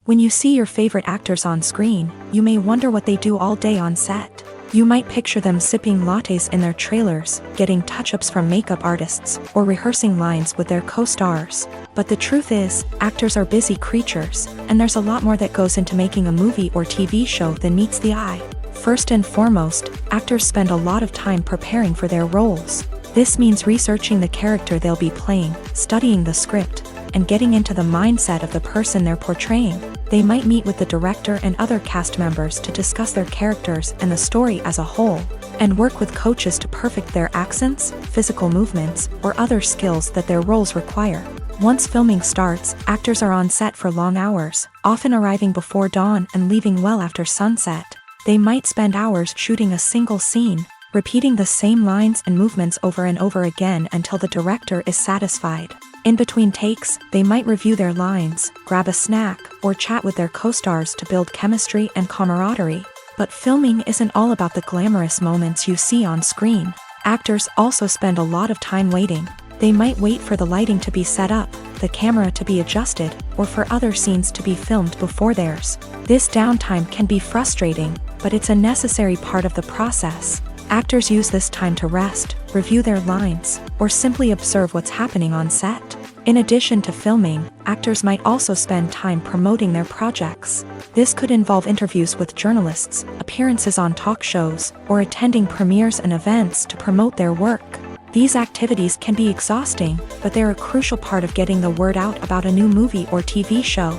When you see your favorite actors on screen, you may wonder what they do all day on set. You might picture them sipping lattes in their trailers, getting touch-ups from makeup artists, or rehearsing lines with their co-stars. But the truth is, actors are busy creatures, and there's a lot more that goes into making a movie or TV show than meets the eye. First and foremost, actors spend a lot of time preparing for their roles. This means researching the character they'll be playing, studying the script, and getting into the mindset of the person they're portraying. They might meet with the director and other cast members to discuss their characters and the story as a whole, and work with coaches to perfect their accents, physical movements, or other skills that their roles require. Once filming starts, actors are on set for long hours, often arriving before dawn and leaving well after sunset. They might spend hours shooting a single scene, repeating the same lines and movements over and over again until the director is satisfied. In between takes, they might review their lines, grab a snack, or chat with their co-stars to build chemistry and camaraderie. But filming isn't all about the glamorous moments you see on screen. Actors also spend a lot of time waiting. They might wait for the lighting to be set up, the camera to be adjusted, or for other scenes to be filmed before theirs. This downtime can be frustrating, but it's a necessary part of the process. Actors use this time to rest, review their lines, or simply observe what's happening on set. In addition to filming, actors might also spend time promoting their projects. This could involve interviews with journalists, appearances on talk shows, or attending premieres and events to promote their work. These activities can be exhausting, but they're a crucial part of getting the word out about a new movie or TV show.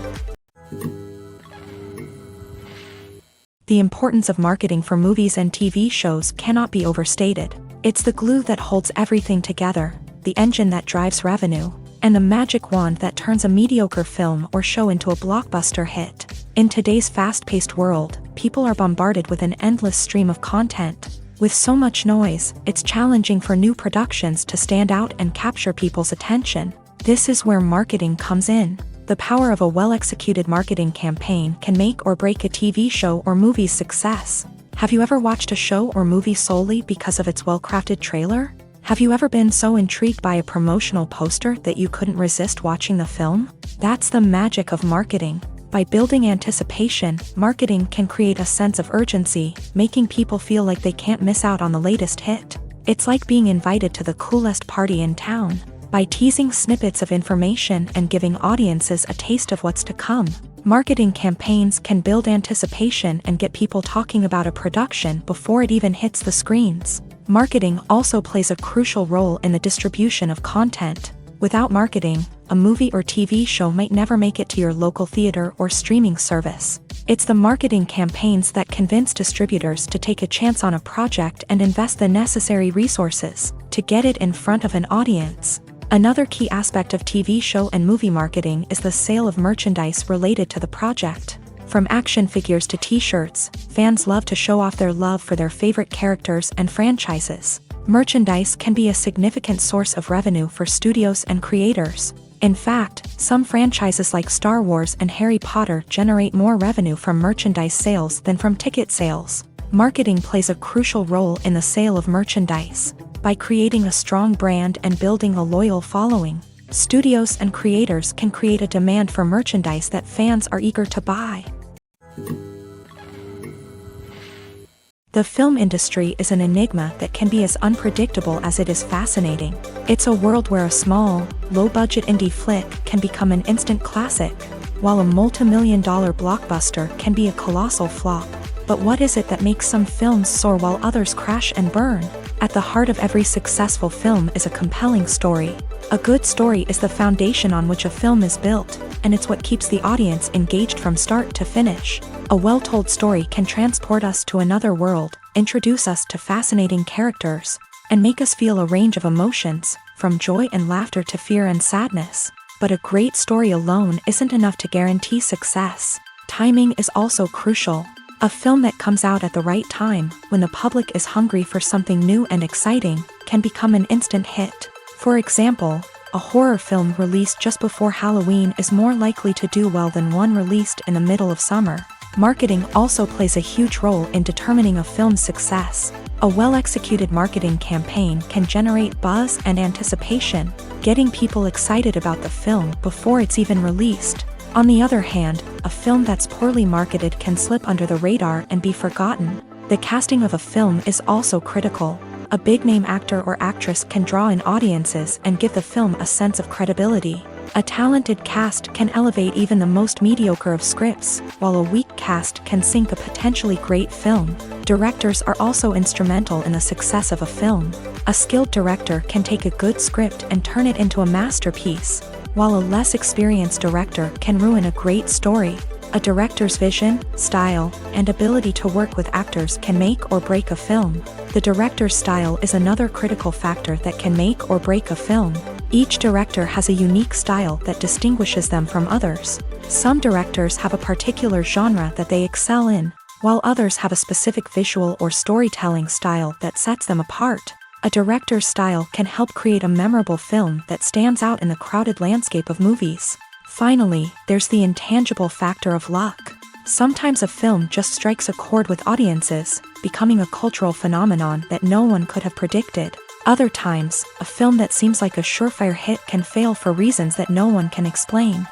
The importance of marketing for movies and TV shows cannot be overstated. It's the glue that holds everything together, the engine that drives revenue, and the magic wand that turns a mediocre film or show into a blockbuster hit. In today's fast-paced world, people are bombarded with an endless stream of content. With so much noise, it's challenging for new productions to stand out and capture people's attention. This is where marketing comes in. The power of a well-executed marketing campaign can make or break a TV show or movie's success. Have you ever watched a show or movie solely because of its well-crafted trailer? Have you ever been so intrigued by a promotional poster that you couldn't resist watching the film? That's the magic of marketing. By building anticipation, marketing can create a sense of urgency, making people feel like they can't miss out on the latest hit. It's like being invited to the coolest party in town. By teasing snippets of information and giving audiences a taste of what's to come, marketing campaigns can build anticipation and get people talking about a production before it even hits the screens. Marketing also plays a crucial role in the distribution of content. Without marketing, a movie or TV show might never make it to your local theater or streaming service. It's the marketing campaigns that convince distributors to take a chance on a project and invest the necessary resources to get it in front of an audience. Another key aspect of TV show and movie marketing is the sale of merchandise related to the project. From action figures to t-shirts, fans love to show off their love for their favorite characters and franchises. Merchandise can be a significant source of revenue for studios and creators. In fact, some franchises like Star Wars and Harry Potter generate more revenue from merchandise sales than from ticket sales. Marketing plays a crucial role in the sale of merchandise. By creating a strong brand and building a loyal following, studios and creators can create a demand for merchandise that fans are eager to buy. The film industry is an enigma that can be as unpredictable as it is fascinating. It's a world where a small, low-budget indie flick can become an instant classic, while a multi-million-dollar blockbuster can be a colossal flop. But what is it that makes some films soar while others crash and burn? At the heart of every successful film is a compelling story. A good story is the foundation on which a film is built, and it's what keeps the audience engaged from start to finish. A well-told story can transport us to another world, introduce us to fascinating characters, and make us feel a range of emotions, from joy and laughter to fear and sadness. But a great story alone isn't enough to guarantee success. Timing is also crucial. A film that comes out at the right time, when the public is hungry for something new and exciting, can become an instant hit. For example, a horror film released just before Halloween is more likely to do well than one released in the middle of summer. Marketing also plays a huge role in determining a film's success. A well-executed marketing campaign can generate buzz and anticipation, getting people excited about the film before it's even released. On the other hand, a film that's poorly marketed can slip under the radar and be forgotten. The casting of a film is also critical. A big-name actor or actress can draw in audiences and give the film a sense of credibility. A talented cast can elevate even the most mediocre of scripts, while a weak cast can sink a potentially great film. Directors are also instrumental in the success of a film. A skilled director can take a good script and turn it into a masterpiece, while a less experienced director can ruin a great story. A director's vision, style, and ability to work with actors can make or break a film. The director's style is another critical factor that can make or break a film. Each director has a unique style that distinguishes them from others. Some directors have a particular genre that they excel in, while others have a specific visual or storytelling style that sets them apart. A director's style can help create a memorable film that stands out in the crowded landscape of movies. Finally, there's the intangible factor of luck. Sometimes a film just strikes a chord with audiences, becoming a cultural phenomenon that no one could have predicted. Other times, a film that seems like a surefire hit can fail for reasons that no one can explain.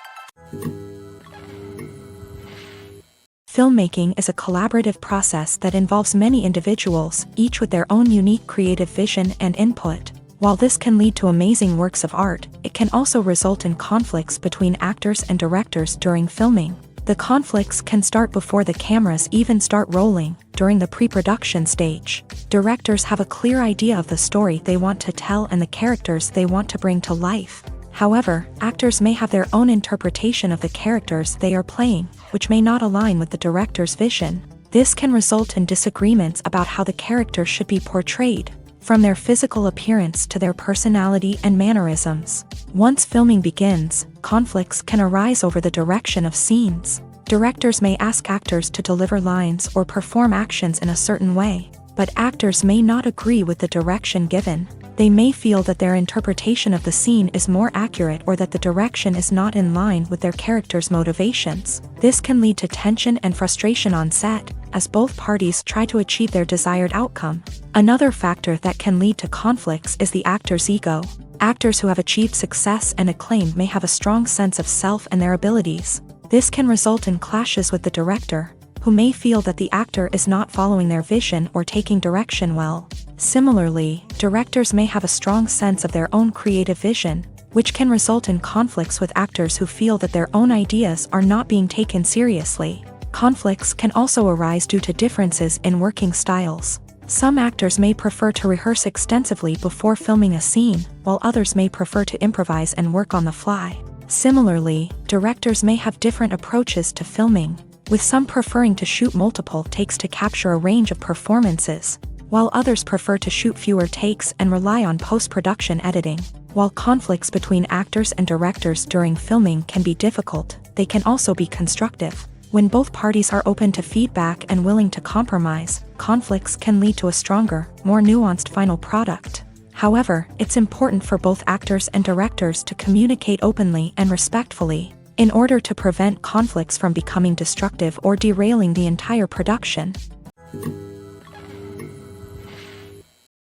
Filmmaking is a collaborative process that involves many individuals, each with their own unique creative vision and input. While this can lead to amazing works of art, it can also result in conflicts between actors and directors during filming. The conflicts can start before the cameras even start rolling, during the pre-production stage. Directors have a clear idea of the story they want to tell and the characters they want to bring to life. However, actors may have their own interpretation of the characters they are playing, which may not align with the director's vision. This can result in disagreements about how the characters should be portrayed, from their physical appearance to their personality and mannerisms. Once filming begins, conflicts can arise over the direction of scenes. Directors may ask actors to deliver lines or perform actions in a certain way, but actors may not agree with the direction given. They may feel that their interpretation of the scene is more accurate or that the direction is not in line with their character's motivations. This can lead to tension and frustration on set, as both parties try to achieve their desired outcome. Another factor that can lead to conflicts is the actor's ego. Actors who have achieved success and acclaim may have a strong sense of self and their abilities. This can result in clashes with the director, who may feel that the actor is not following their vision or taking direction well. Similarly, directors may have a strong sense of their own creative vision, which can result in conflicts with actors who feel that their own ideas are not being taken seriously. Conflicts can also arise due to differences in working styles. Some actors may prefer to rehearse extensively before filming a scene, while others may prefer to improvise and work on the fly. Similarly, directors may have different approaches to filming, with some preferring to shoot multiple takes to capture a range of performances, while others prefer to shoot fewer takes and rely on post-production editing. While conflicts between actors and directors during filming can be difficult, they can also be constructive. When both parties are open to feedback and willing to compromise, conflicts can lead to a stronger, more nuanced final product. However, it's important for both actors and directors to communicate openly and respectfully, in order to prevent conflicts from becoming destructive or derailing the entire production.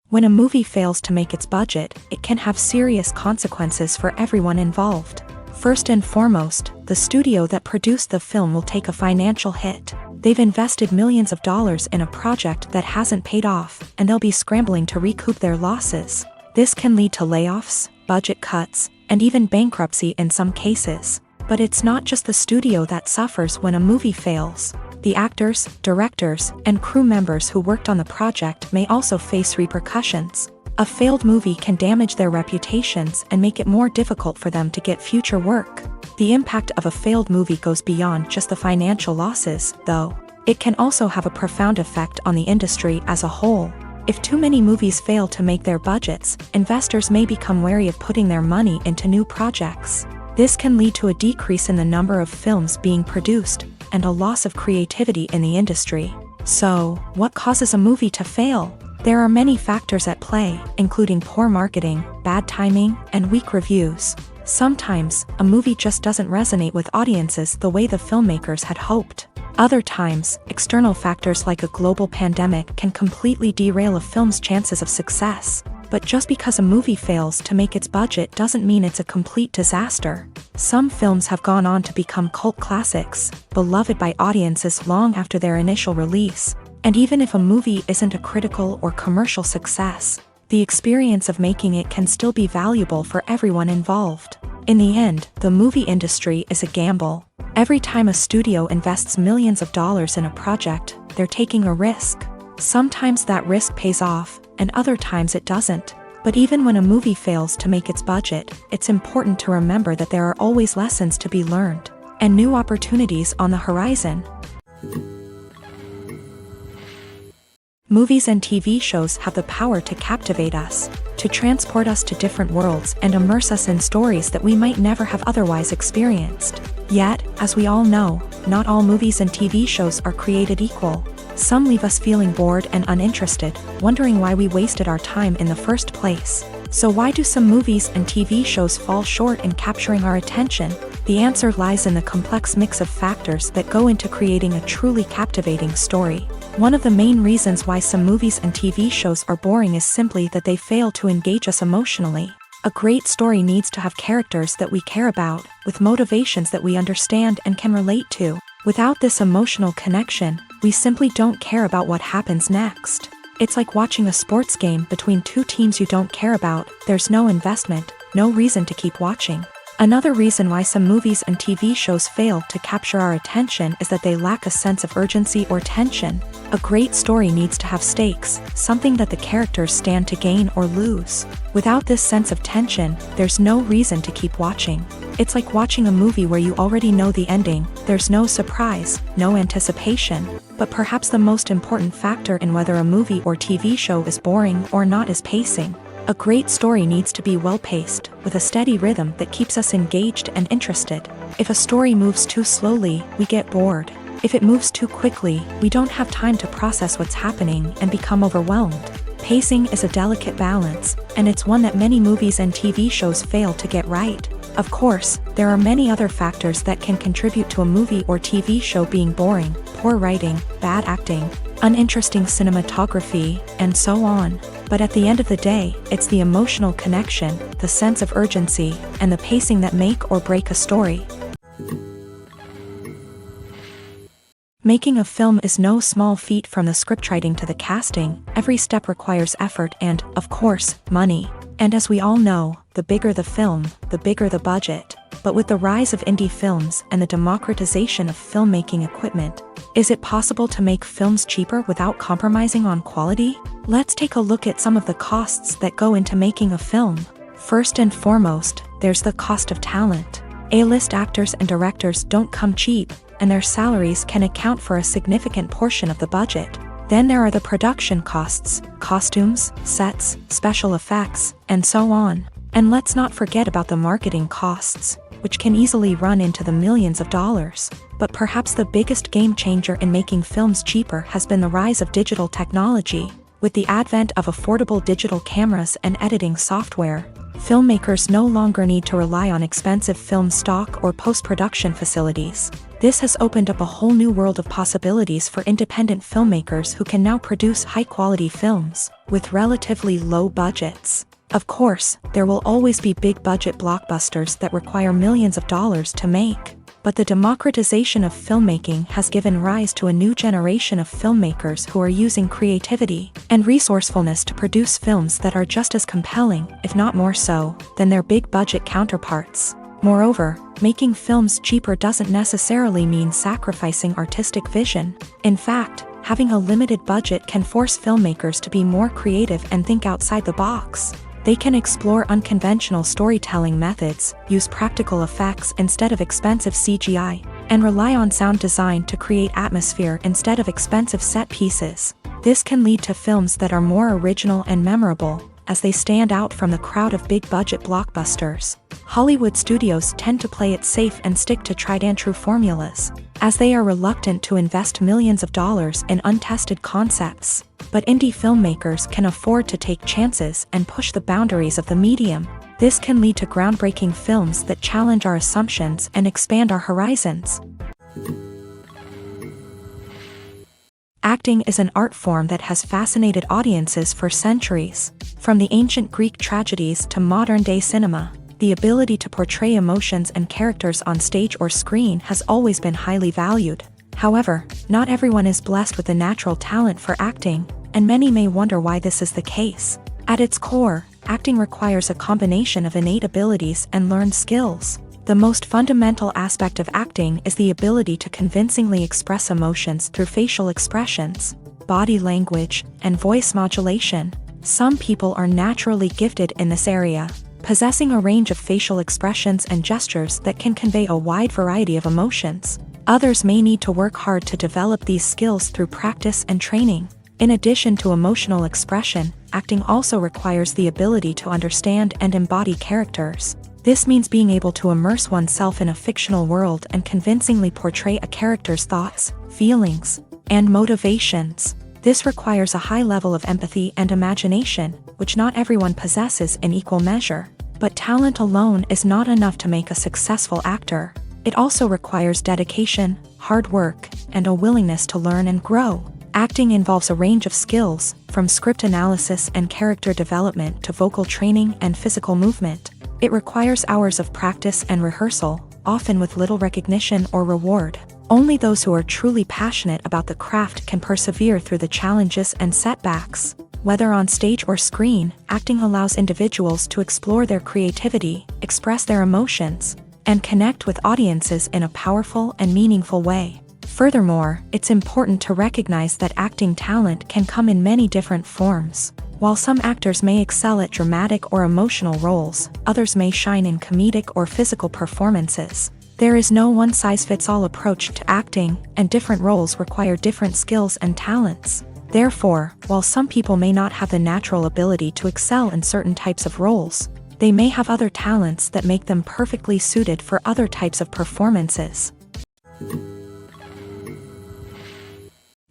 When a movie fails to make its budget, it can have serious consequences for everyone involved. First and foremost, the studio that produced the film will take a financial hit. They've invested millions of dollars in a project that hasn't paid off, and they'll be scrambling to recoup their losses. This can lead to layoffs, budget cuts, and even bankruptcy in some cases. But it's not just the studio that suffers when a movie fails. The actors, directors, and crew members who worked on the project may also face repercussions. A failed movie can damage their reputations and make it more difficult for them to get future work. The impact of a failed movie goes beyond just the financial losses, though. It can also have a profound effect on the industry as a whole. If too many movies fail to make their budgets, investors may become wary of putting their money into new projects. This can lead to a decrease in the number of films being produced, and a loss of creativity in the industry. So, what causes a movie to fail? There are many factors at play, including poor marketing, bad timing, and weak reviews. Sometimes, a movie just doesn't resonate with audiences the way the filmmakers had hoped. Other times, external factors like a global pandemic can completely derail a film's chances of success. But just because a movie fails to make its budget doesn't mean it's a complete disaster. Some films have gone on to become cult classics, beloved by audiences long after their initial release. And even if a movie isn't a critical or commercial success, the experience of making it can still be valuable for everyone involved. In the end, the movie industry is a gamble. Every time a studio invests millions of dollars in a project, they're taking a risk. Sometimes that risk pays off, and other times it doesn't. But even when a movie fails to make its budget, it's important to remember that there are always lessons to be learned, and new opportunities on the horizon. Movies and TV shows have the power to captivate us, to transport us to different worlds and immerse us in stories that we might never have otherwise experienced. Yet, as we all know, not all movies and TV shows are created equal. Some leave us feeling bored and uninterested, wondering why we wasted our time in the first place. So why do some movies and TV shows fall short in capturing our attention? The answer lies in the complex mix of factors that go into creating a truly captivating story. One of the main reasons why some movies and TV shows are boring is simply that they fail to engage us emotionally. A great story needs to have characters that we care about, with motivations that we understand and can relate to. Without this emotional connection, we simply don't care about what happens next. It's like watching a sports game between two teams you don't care about. There's no investment, no reason to keep watching. Another reason why some movies and TV shows fail to capture our attention is that they lack a sense of urgency or tension. A great story needs to have stakes, something that the characters stand to gain or lose. Without this sense of tension, there's no reason to keep watching. It's like watching a movie where you already know the ending. There's no surprise, no anticipation. But perhaps the most important factor in whether a movie or TV show is boring or not is pacing. A great story needs to be well-paced, with a steady rhythm that keeps us engaged and interested. If a story moves too slowly, we get bored. If it moves too quickly, we don't have time to process what's happening and become overwhelmed. Pacing is a delicate balance, and it's one that many movies and TV shows fail to get right. Of course, there are many other factors that can contribute to a movie or TV show being boring: poor writing, bad acting, uninteresting cinematography, and so on. But at the end of the day, it's the emotional connection, the sense of urgency, and the pacing that make or break a story. Making a film is no small feat. From the scriptwriting to the casting, every step requires effort and, of course, money. And as we all know, the bigger the film, the bigger the budget. But with the rise of indie films and the democratization of filmmaking equipment, is it possible to make films cheaper without compromising on quality? Let's take a look at some of the costs that go into making a film. First and foremost, there's the cost of talent. A-list actors and directors don't come cheap, and their salaries can account for a significant portion of the budget. Then there are the production costs: costumes, sets, special effects, and so on. And let's not forget about the marketing costs, which can easily run into the millions of dollars. But perhaps the biggest game changer in making films cheaper has been the rise of digital technology. With the advent of affordable digital cameras and editing software, filmmakers no longer need to rely on expensive film stock or post-production facilities. This has opened up a whole new world of possibilities for independent filmmakers who can now produce high-quality films with relatively low budgets. Of course, there will always be big-budget blockbusters that require millions of dollars to make. But the democratization of filmmaking has given rise to a new generation of filmmakers who are using creativity and resourcefulness to produce films that are just as compelling, if not more so, than their big-budget counterparts. Moreover, making films cheaper doesn't necessarily mean sacrificing artistic vision. In fact, having a limited budget can force filmmakers to be more creative and think outside the box. They can explore unconventional storytelling methods, use practical effects instead of expensive CGI, and rely on sound design to create atmosphere instead of expensive set pieces. This can lead to films that are more original and memorable, as they stand out from the crowd of big-budget blockbusters. Hollywood studios tend to play it safe and stick to tried-and-true formulas, as they are reluctant to invest millions of dollars in untested concepts. But indie filmmakers can afford to take chances and push the boundaries of the medium. This can lead to groundbreaking films that challenge our assumptions and expand our horizons. Acting is an art form that has fascinated audiences for centuries. From the ancient Greek tragedies to modern-day cinema, the ability to portray emotions and characters on stage or screen has always been highly valued. However, not everyone is blessed with a natural talent for acting, and many may wonder why this is the case. At its core, acting requires a combination of innate abilities and learned skills. The most fundamental aspect of acting is the ability to convincingly express emotions through facial expressions, body language, and voice modulation. Some people are naturally gifted in this area, possessing a range of facial expressions and gestures that can convey a wide variety of emotions. Others may need to work hard to develop these skills through practice and training. In addition to emotional expression, acting also requires the ability to understand and embody characters. This means being able to immerse oneself in a fictional world and convincingly portray a character's thoughts, feelings, and motivations. This requires a high level of empathy and imagination, which not everyone possesses in equal measure. But talent alone is not enough to make a successful actor. It also requires dedication, hard work, and a willingness to learn and grow. Acting involves a range of skills, from script analysis and character development to vocal training and physical movement. It requires hours of practice and rehearsal, often with little recognition or reward. Only those who are truly passionate about the craft can persevere through the challenges and setbacks. Whether on stage or screen, acting allows individuals to explore their creativity, express their emotions, and connect with audiences in a powerful and meaningful way. Furthermore, it's important to recognize that acting talent can come in many different forms. While some actors may excel at dramatic or emotional roles, others may shine in comedic or physical performances. There is no one-size-fits-all approach to acting, and different roles require different skills and talents. Therefore, while some people may not have the natural ability to excel in certain types of roles, they may have other talents that make them perfectly suited for other types of performances.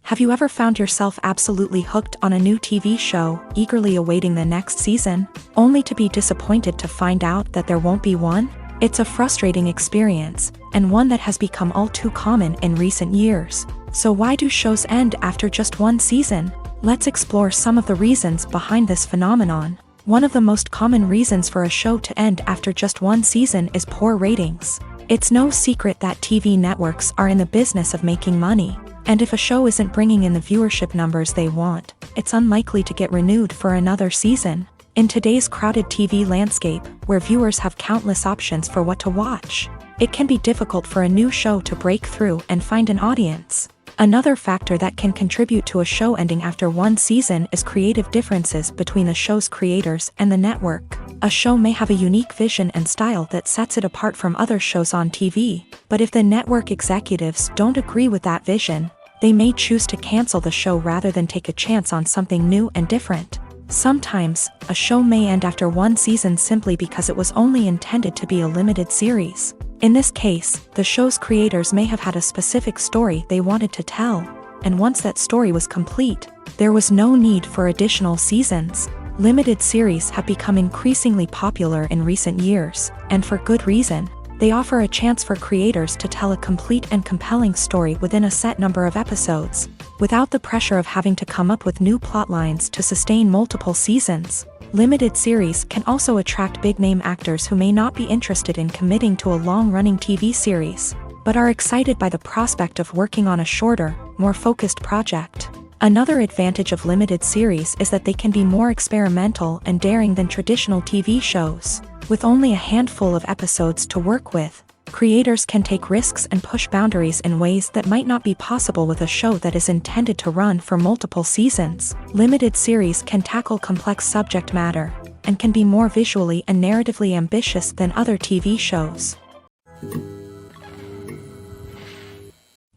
Have you ever found yourself absolutely hooked on a new TV show, eagerly awaiting the next season, only to be disappointed to find out that there won't be one? It's a frustrating experience, and one that has become all too common in recent years. So why do shows end after just one season? Let's explore some of the reasons behind this phenomenon. One of the most common reasons for a show to end after just one season is poor ratings. It's no secret that TV networks are in the business of making money. And if a show isn't bringing in the viewership numbers they want, it's unlikely to get renewed for another season. In today's crowded TV landscape, where viewers have countless options for what to watch, it can be difficult for a new show to break through and find an audience. Another factor that can contribute to a show ending after one season is creative differences between the show's creators and the network. A show may have a unique vision and style that sets it apart from other shows on TV, but if the network executives don't agree with that vision, they may choose to cancel the show rather than take a chance on something new and different. Sometimes, a show may end after one season simply because it was only intended to be a limited series. In this case, the show's creators may have had a specific story they wanted to tell, and once that story was complete, there was no need for additional seasons. Limited series have become increasingly popular in recent years, and for good reason. They offer a chance for creators to tell a complete and compelling story within a set number of episodes, without the pressure of having to come up with new plotlines to sustain multiple seasons. Limited series can also attract big-name actors who may not be interested in committing to a long-running TV series, but are excited by the prospect of working on a shorter, more focused project. Another advantage of limited series is that they can be more experimental and daring than traditional TV shows. With only a handful of episodes to work with, creators can take risks and push boundaries in ways that might not be possible with a show that is intended to run for multiple seasons. Limited series can tackle complex subject matter, and can be more visually and narratively ambitious than other TV shows.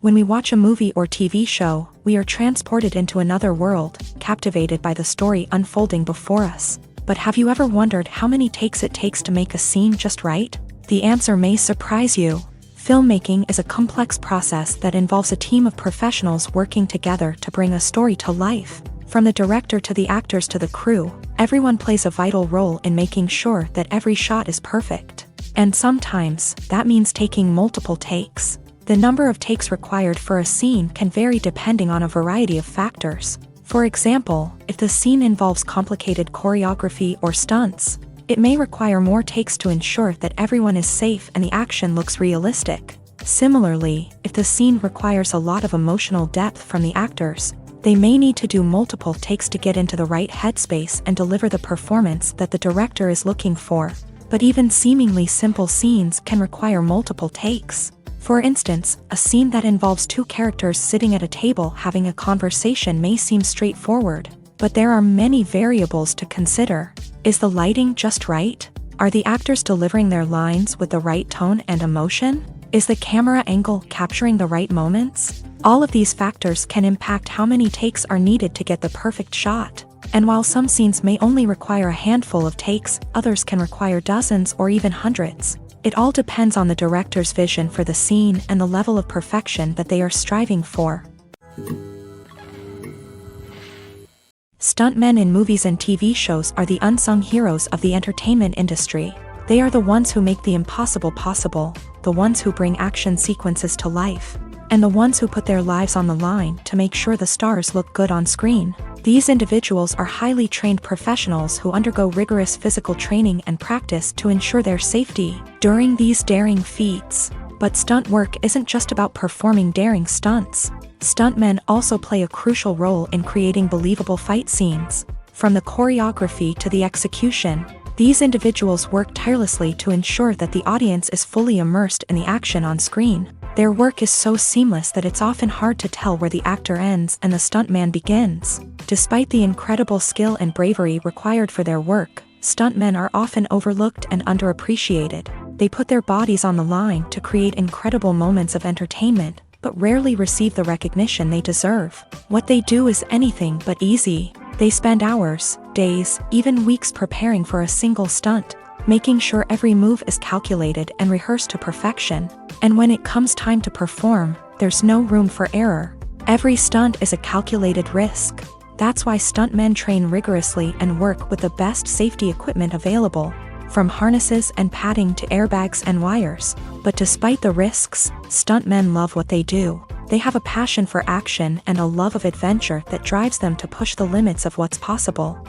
When we watch a movie or TV show, we are transported into another world, captivated by the story unfolding before us. But have you ever wondered how many takes it takes to make a scene just right? The answer may surprise you. Filmmaking is a complex process that involves a team of professionals working together to bring a story to life. From the director to the actors to the crew, everyone plays a vital role in making sure that every shot is perfect. And sometimes, that means taking multiple takes. The number of takes required for a scene can vary depending on a variety of factors. For example, if the scene involves complicated choreography or stunts, it may require more takes to ensure that everyone is safe and the action looks realistic. Similarly, if the scene requires a lot of emotional depth from the actors, they may need to do multiple takes to get into the right headspace and deliver the performance that the director is looking for. But even seemingly simple scenes can require multiple takes. For instance, a scene that involves two characters sitting at a table having a conversation may seem straightforward, but there are many variables to consider. Is the lighting just right? Are the actors delivering their lines with the right tone and emotion? Is the camera angle capturing the right moments? All of these factors can impact how many takes are needed to get the perfect shot. And while some scenes may only require a handful of takes, others can require dozens or even hundreds. It all depends on the director's vision for the scene and the level of perfection that they are striving for. Stuntmen in movies and TV shows are the unsung heroes of the entertainment industry. They are the ones who make the impossible possible, the ones who bring action sequences to life, and the ones who put their lives on the line to make sure the stars look good on screen. These individuals are highly trained professionals who undergo rigorous physical training and practice to ensure their safety during these daring feats. But stunt work isn't just about performing daring stunts. Stuntmen also play a crucial role in creating believable fight scenes. From the choreography to the execution, these individuals work tirelessly to ensure that the audience is fully immersed in the action on screen. Their work is so seamless that it's often hard to tell where the actor ends and the stuntman begins. Despite the incredible skill and bravery required for their work, stuntmen are often overlooked and underappreciated. They put their bodies on the line to create incredible moments of entertainment, but rarely receive the recognition they deserve. What they do is anything but easy. They spend hours, days, even weeks preparing for a single stunt, making sure every move is calculated and rehearsed to perfection. And when it comes time to perform, there's no room for error. Every stunt is a calculated risk. That's why stuntmen train rigorously and work with the best safety equipment available, from harnesses and padding to airbags and wires. But despite the risks, stuntmen love what they do. They have a passion for action and a love of adventure that drives them to push the limits of what's possible.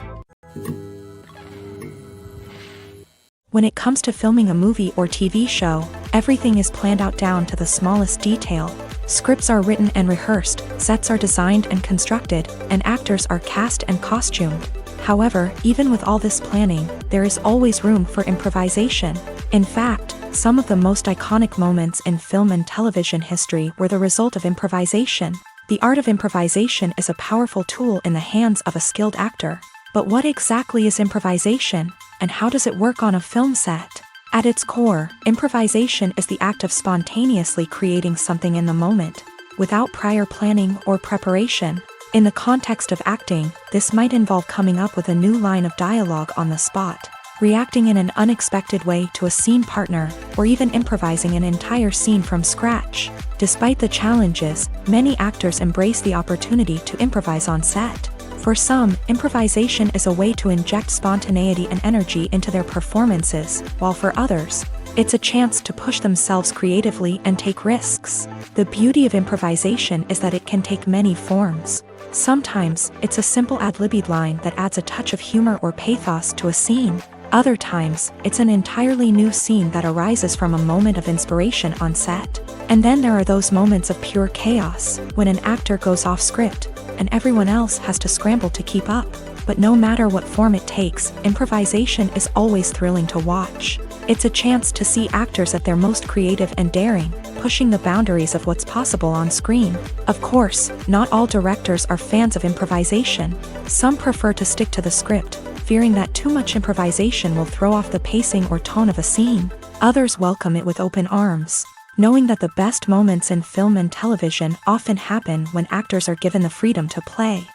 When it comes to filming a movie or TV show, everything is planned out down to the smallest detail. Scripts are written and rehearsed, sets are designed and constructed, and actors are cast and costumed. However, even with all this planning, there is always room for improvisation. In fact, some of the most iconic moments in film and television history were the result of improvisation. The art of improvisation is a powerful tool in the hands of a skilled actor. But what exactly is improvisation, and how does it work on a film set? At its core, improvisation is the act of spontaneously creating something in the moment, without prior planning or preparation. In the context of acting, this might involve coming up with a new line of dialogue on the spot, reacting in an unexpected way to a scene partner, or even improvising an entire scene from scratch. Despite the challenges, many actors embrace the opportunity to improvise on set. For some, improvisation is a way to inject spontaneity and energy into their performances, while for others, it's a chance to push themselves creatively and take risks. The beauty of improvisation is that it can take many forms. Sometimes, it's a simple ad-libbed line that adds a touch of humor or pathos to a scene. Other times, it's an entirely new scene that arises from a moment of inspiration on set. And then there are those moments of pure chaos, when an actor goes off script, and everyone else has to scramble to keep up. But no matter what form it takes, improvisation is always thrilling to watch. It's a chance to see actors at their most creative and daring, pushing the boundaries of what's possible on screen. Of course, not all directors are fans of improvisation. Some prefer to stick to the script, fearing that too much improvisation will throw off the pacing or tone of a scene. Others welcome it with open arms, knowing that the best moments in film and television often happen when actors are given the freedom to play.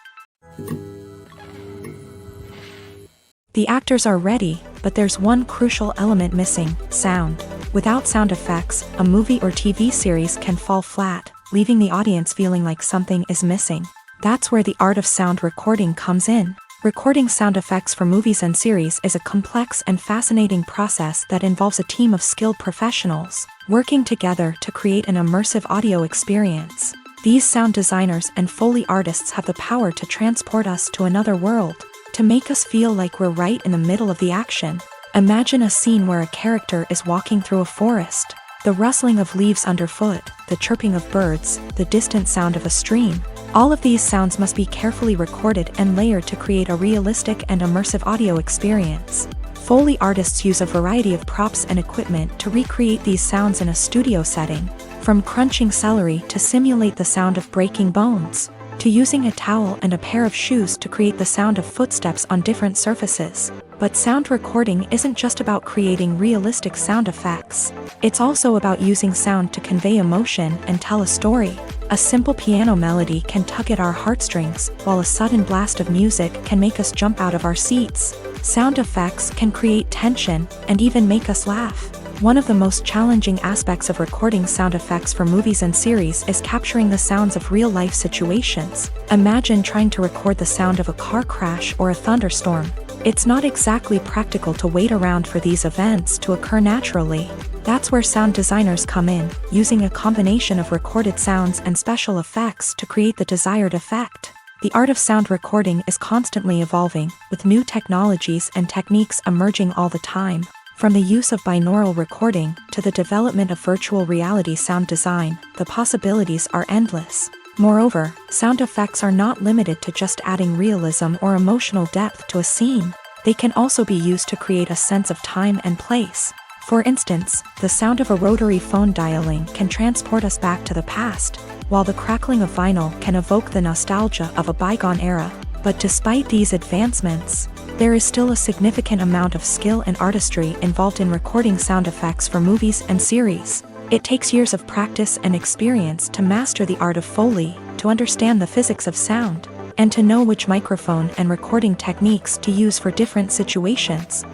The actors are ready, but there's one crucial element missing: sound. Without sound effects, a movie or TV series can fall flat, leaving the audience feeling like something is missing. That's where the art of sound recording comes in. Recording sound effects for movies and series is a complex and fascinating process that involves a team of skilled professionals working together to create an immersive audio experience. These sound designers and Foley artists have the power to transport us to another world, to make us feel like we're right in the middle of the action. Imagine a scene where a character is walking through a forest. The rustling of leaves underfoot, the chirping of birds, the distant sound of a stream. All of these sounds must be carefully recorded and layered to create a realistic and immersive audio experience. Foley artists use a variety of props and equipment to recreate these sounds in a studio setting, from crunching celery to simulate the sound of breaking bones, to using a towel and a pair of shoes to create the sound of footsteps on different surfaces. But sound recording isn't just about creating realistic sound effects. It's also about using sound to convey emotion and tell a story. A simple piano melody can tug at our heartstrings, while a sudden blast of music can make us jump out of our seats. Sound effects can create tension and even make us laugh. One of the most challenging aspects of recording sound effects for movies and series is capturing the sounds of real-life situations. Imagine trying to record the sound of a car crash or a thunderstorm. It's not exactly practical to wait around for these events to occur naturally. That's where sound designers come in, using a combination of recorded sounds and special effects to create the desired effect. The art of sound recording is constantly evolving, with new technologies and techniques emerging all the time. From the use of binaural recording to the development of virtual reality sound design, the possibilities are endless. Moreover, sound effects are not limited to just adding realism or emotional depth to a scene. They can also be used to create a sense of time and place. For instance, the sound of a rotary phone dialing can transport us back to the past, while the crackling of vinyl can evoke the nostalgia of a bygone era. But despite these advancements, there is still a significant amount of skill and artistry involved in recording sound effects for movies and series. It takes years of practice and experience to master the art of Foley, to understand the physics of sound, and to know which microphone and recording techniques to use for different situations.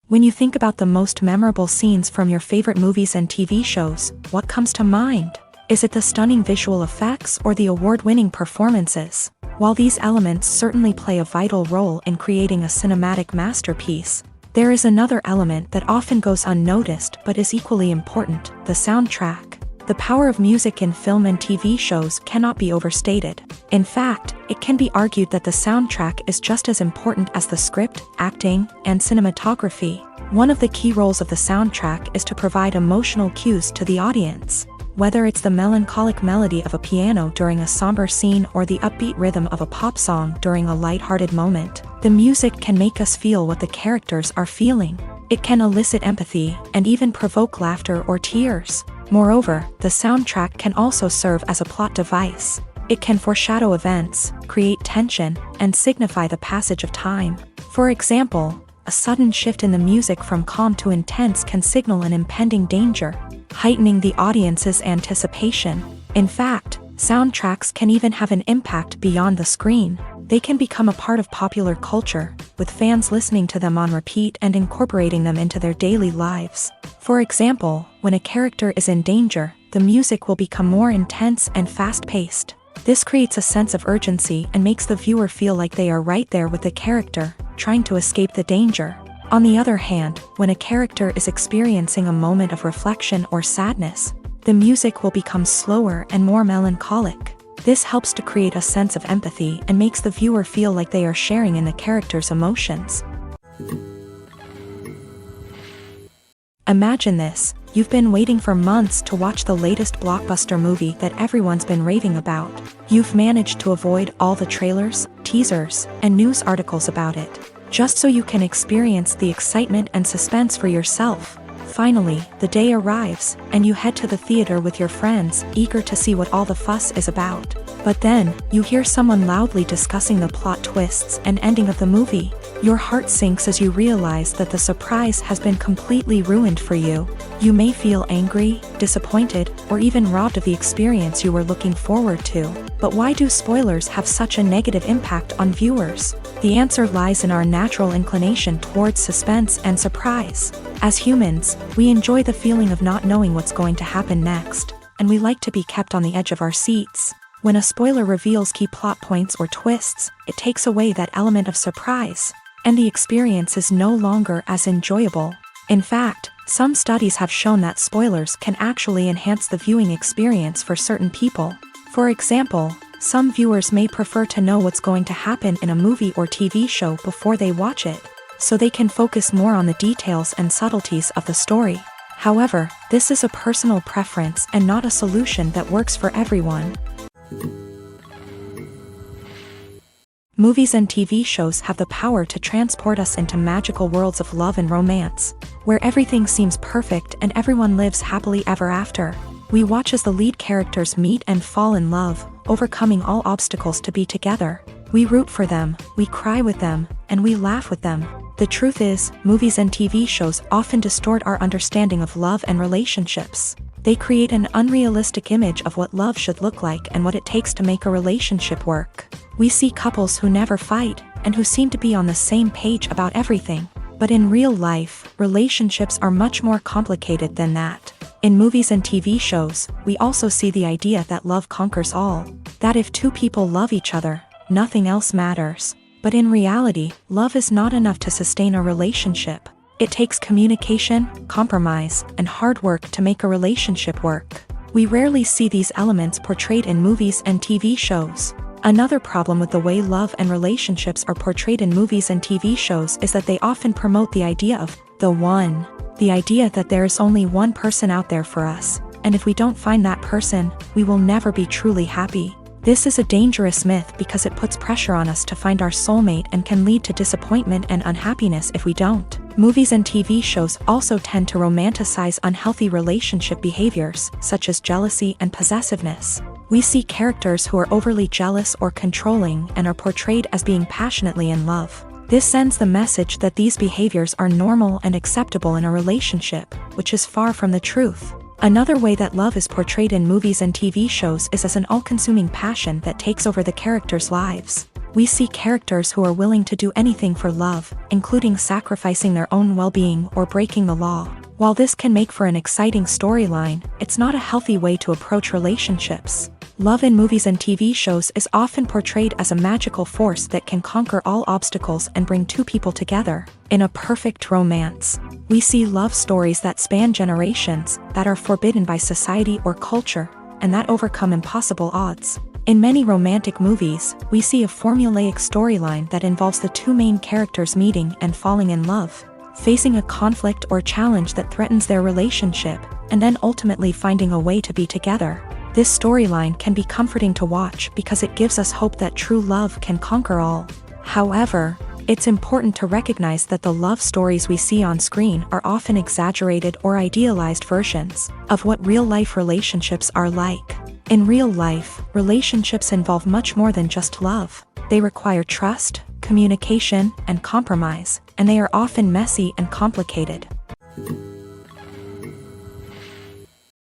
When you think about the most memorable scenes from your favorite movies and TV shows, what comes to mind? Is it the stunning visual effects or the award-winning performances? While these elements certainly play a vital role in creating a cinematic masterpiece, there is another element that often goes unnoticed but is equally important: the soundtrack. The power of music in film and TV shows cannot be overstated. In fact, it can be argued that the soundtrack is just as important as the script, acting, and cinematography. One of the key roles of the soundtrack is to provide emotional cues to the audience. Whether it's the melancholic melody of a piano during a somber scene or the upbeat rhythm of a pop song during a light-hearted moment, the music can make us feel what the characters are feeling. It can elicit empathy and even provoke laughter or tears. Moreover, the soundtrack can also serve as a plot device. It can foreshadow events, create tension, and signify the passage of time. For example, a sudden shift in the music from calm to intense can signal an impending danger, heightening the audience's anticipation. In fact, soundtracks can even have an impact beyond the screen. They can become a part of popular culture, with fans listening to them on repeat and incorporating them into their daily lives. For example, when a character is in danger, the music will become more intense and fast-paced. This creates a sense of urgency and makes the viewer feel like they are right there with the character, trying to escape the danger. On the other hand, when a character is experiencing a moment of reflection or sadness, the music will become slower and more melancholic. This helps to create a sense of empathy and makes the viewer feel like they are sharing in the character's emotions. Imagine this: you've been waiting for months to watch the latest blockbuster movie that everyone's been raving about. You've managed to avoid all the trailers, teasers, and news articles about it, just so you can experience the excitement and suspense for yourself. Finally, the day arrives, and you head to the theater with your friends, eager to see what all the fuss is about. But then, you hear someone loudly discussing the plot twists and ending of the movie. Your heart sinks as you realize that the surprise has been completely ruined for you. You may feel angry, disappointed, or even robbed of the experience you were looking forward to. But why do spoilers have such a negative impact on viewers? The answer lies in our natural inclination towards suspense and surprise. As humans, we enjoy the feeling of not knowing what's going to happen next, and we like to be kept on the edge of our seats. When a spoiler reveals key plot points or twists, it takes away that element of surprise, and the experience is no longer as enjoyable. In fact, some studies have shown that spoilers can actually enhance the viewing experience for certain people. For example, some viewers may prefer to know what's going to happen in a movie or TV show before they watch it, so they can focus more on the details and subtleties of the story. However, this is a personal preference and not a solution that works for everyone. Movies and TV shows have the power to transport us into magical worlds of love and romance, where everything seems perfect and everyone lives happily ever after. We watch as the lead characters meet and fall in love, overcoming all obstacles to be together. We root for them, we cry with them, and we laugh with them. The truth is, movies and TV shows often distort our understanding of love and relationships. They create an unrealistic image of what love should look like and what it takes to make a relationship work. We see couples who never fight, and who seem to be on the same page about everything. But in real life, relationships are much more complicated than that. In movies and TV shows, we also see the idea that love conquers all. That if two people love each other, nothing else matters. But in reality, love is not enough to sustain a relationship. It takes communication, compromise, and hard work to make a relationship work. We rarely see these elements portrayed in movies and TV shows. Another problem with the way love and relationships are portrayed in movies and TV shows is that they often promote the idea of the one. The idea that there is only one person out there for us, and if we don't find that person, we will never be truly happy. This is a dangerous myth because it puts pressure on us to find our soulmate and can lead to disappointment and unhappiness if we don't. Movies and TV shows also tend to romanticize unhealthy relationship behaviors, such as jealousy and possessiveness. We see characters who are overly jealous or controlling and are portrayed as being passionately in love. This sends the message that these behaviors are normal and acceptable in a relationship, which is far from the truth. Another way that love is portrayed in movies and TV shows is as an all-consuming passion that takes over the characters' lives. We see characters who are willing to do anything for love, including sacrificing their own well-being or breaking the law. While this can make for an exciting storyline, it's not a healthy way to approach relationships. Love in movies and TV shows is often portrayed as a magical force that can conquer all obstacles and bring two people together. In a perfect romance, we see love stories that span generations, that are forbidden by society or culture, and that overcome impossible odds. In many romantic movies, we see a formulaic storyline that involves the two main characters meeting and falling in love, facing a conflict or challenge that threatens their relationship, and then ultimately finding a way to be together. This storyline can be comforting to watch because it gives us hope that true love can conquer all. However, it's important to recognize that the love stories we see on screen are often exaggerated or idealized versions of what real-life relationships are like. In real life, relationships involve much more than just love. They require trust, communication, and compromise, and they are often messy and complicated.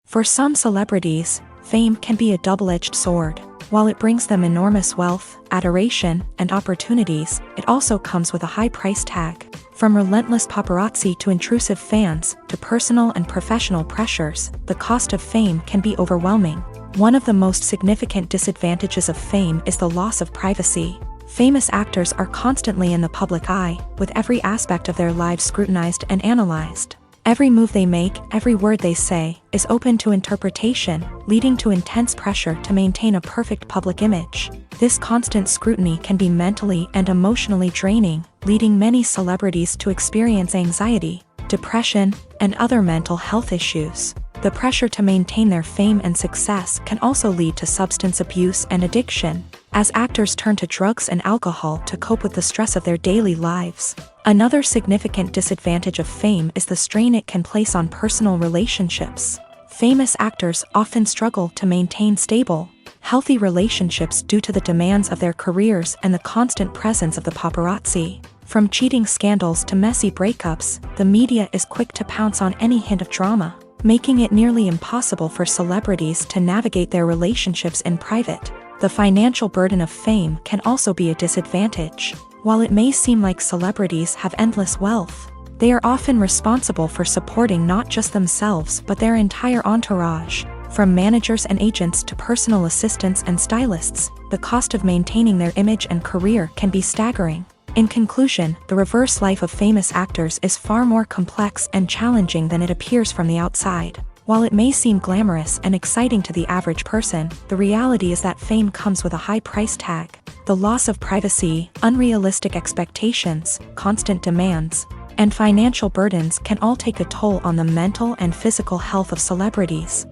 For some celebrities, fame can be a double-edged sword. While it brings them enormous wealth, adoration, and opportunities, it also comes with a high price tag. From relentless paparazzi to intrusive fans, to personal and professional pressures, the cost of fame can be overwhelming. One of the most significant disadvantages of fame is the loss of privacy. Famous actors are constantly in the public eye, with every aspect of their lives scrutinized and analyzed. Every move they make, every word they say, is open to interpretation, leading to intense pressure to maintain a perfect public image. This constant scrutiny can be mentally and emotionally draining, leading many celebrities to experience anxiety, depression, and other mental health issues. The pressure to maintain their fame and success can also lead to substance abuse and addiction, as actors turn to drugs and alcohol to cope with the stress of their daily lives. Another significant disadvantage of fame is the strain it can place on personal relationships. Famous actors often struggle to maintain stable, healthy relationships due to the demands of their careers and the constant presence of the paparazzi. From cheating scandals to messy breakups, the media is quick to pounce on any hint of drama, making it nearly impossible for celebrities to navigate their relationships in private. The financial burden of fame can also be a disadvantage. While it may seem like celebrities have endless wealth, they are often responsible for supporting not just themselves but their entire entourage. From managers and agents to personal assistants and stylists, the cost of maintaining their image and career can be staggering. In conclusion, the reverse life of famous actors is far more complex and challenging than it appears from the outside. While it may seem glamorous and exciting to the average person, the reality is that fame comes with a high price tag. The loss of privacy, unrealistic expectations, constant demands, and financial burdens can all take a toll on the mental and physical health of celebrities.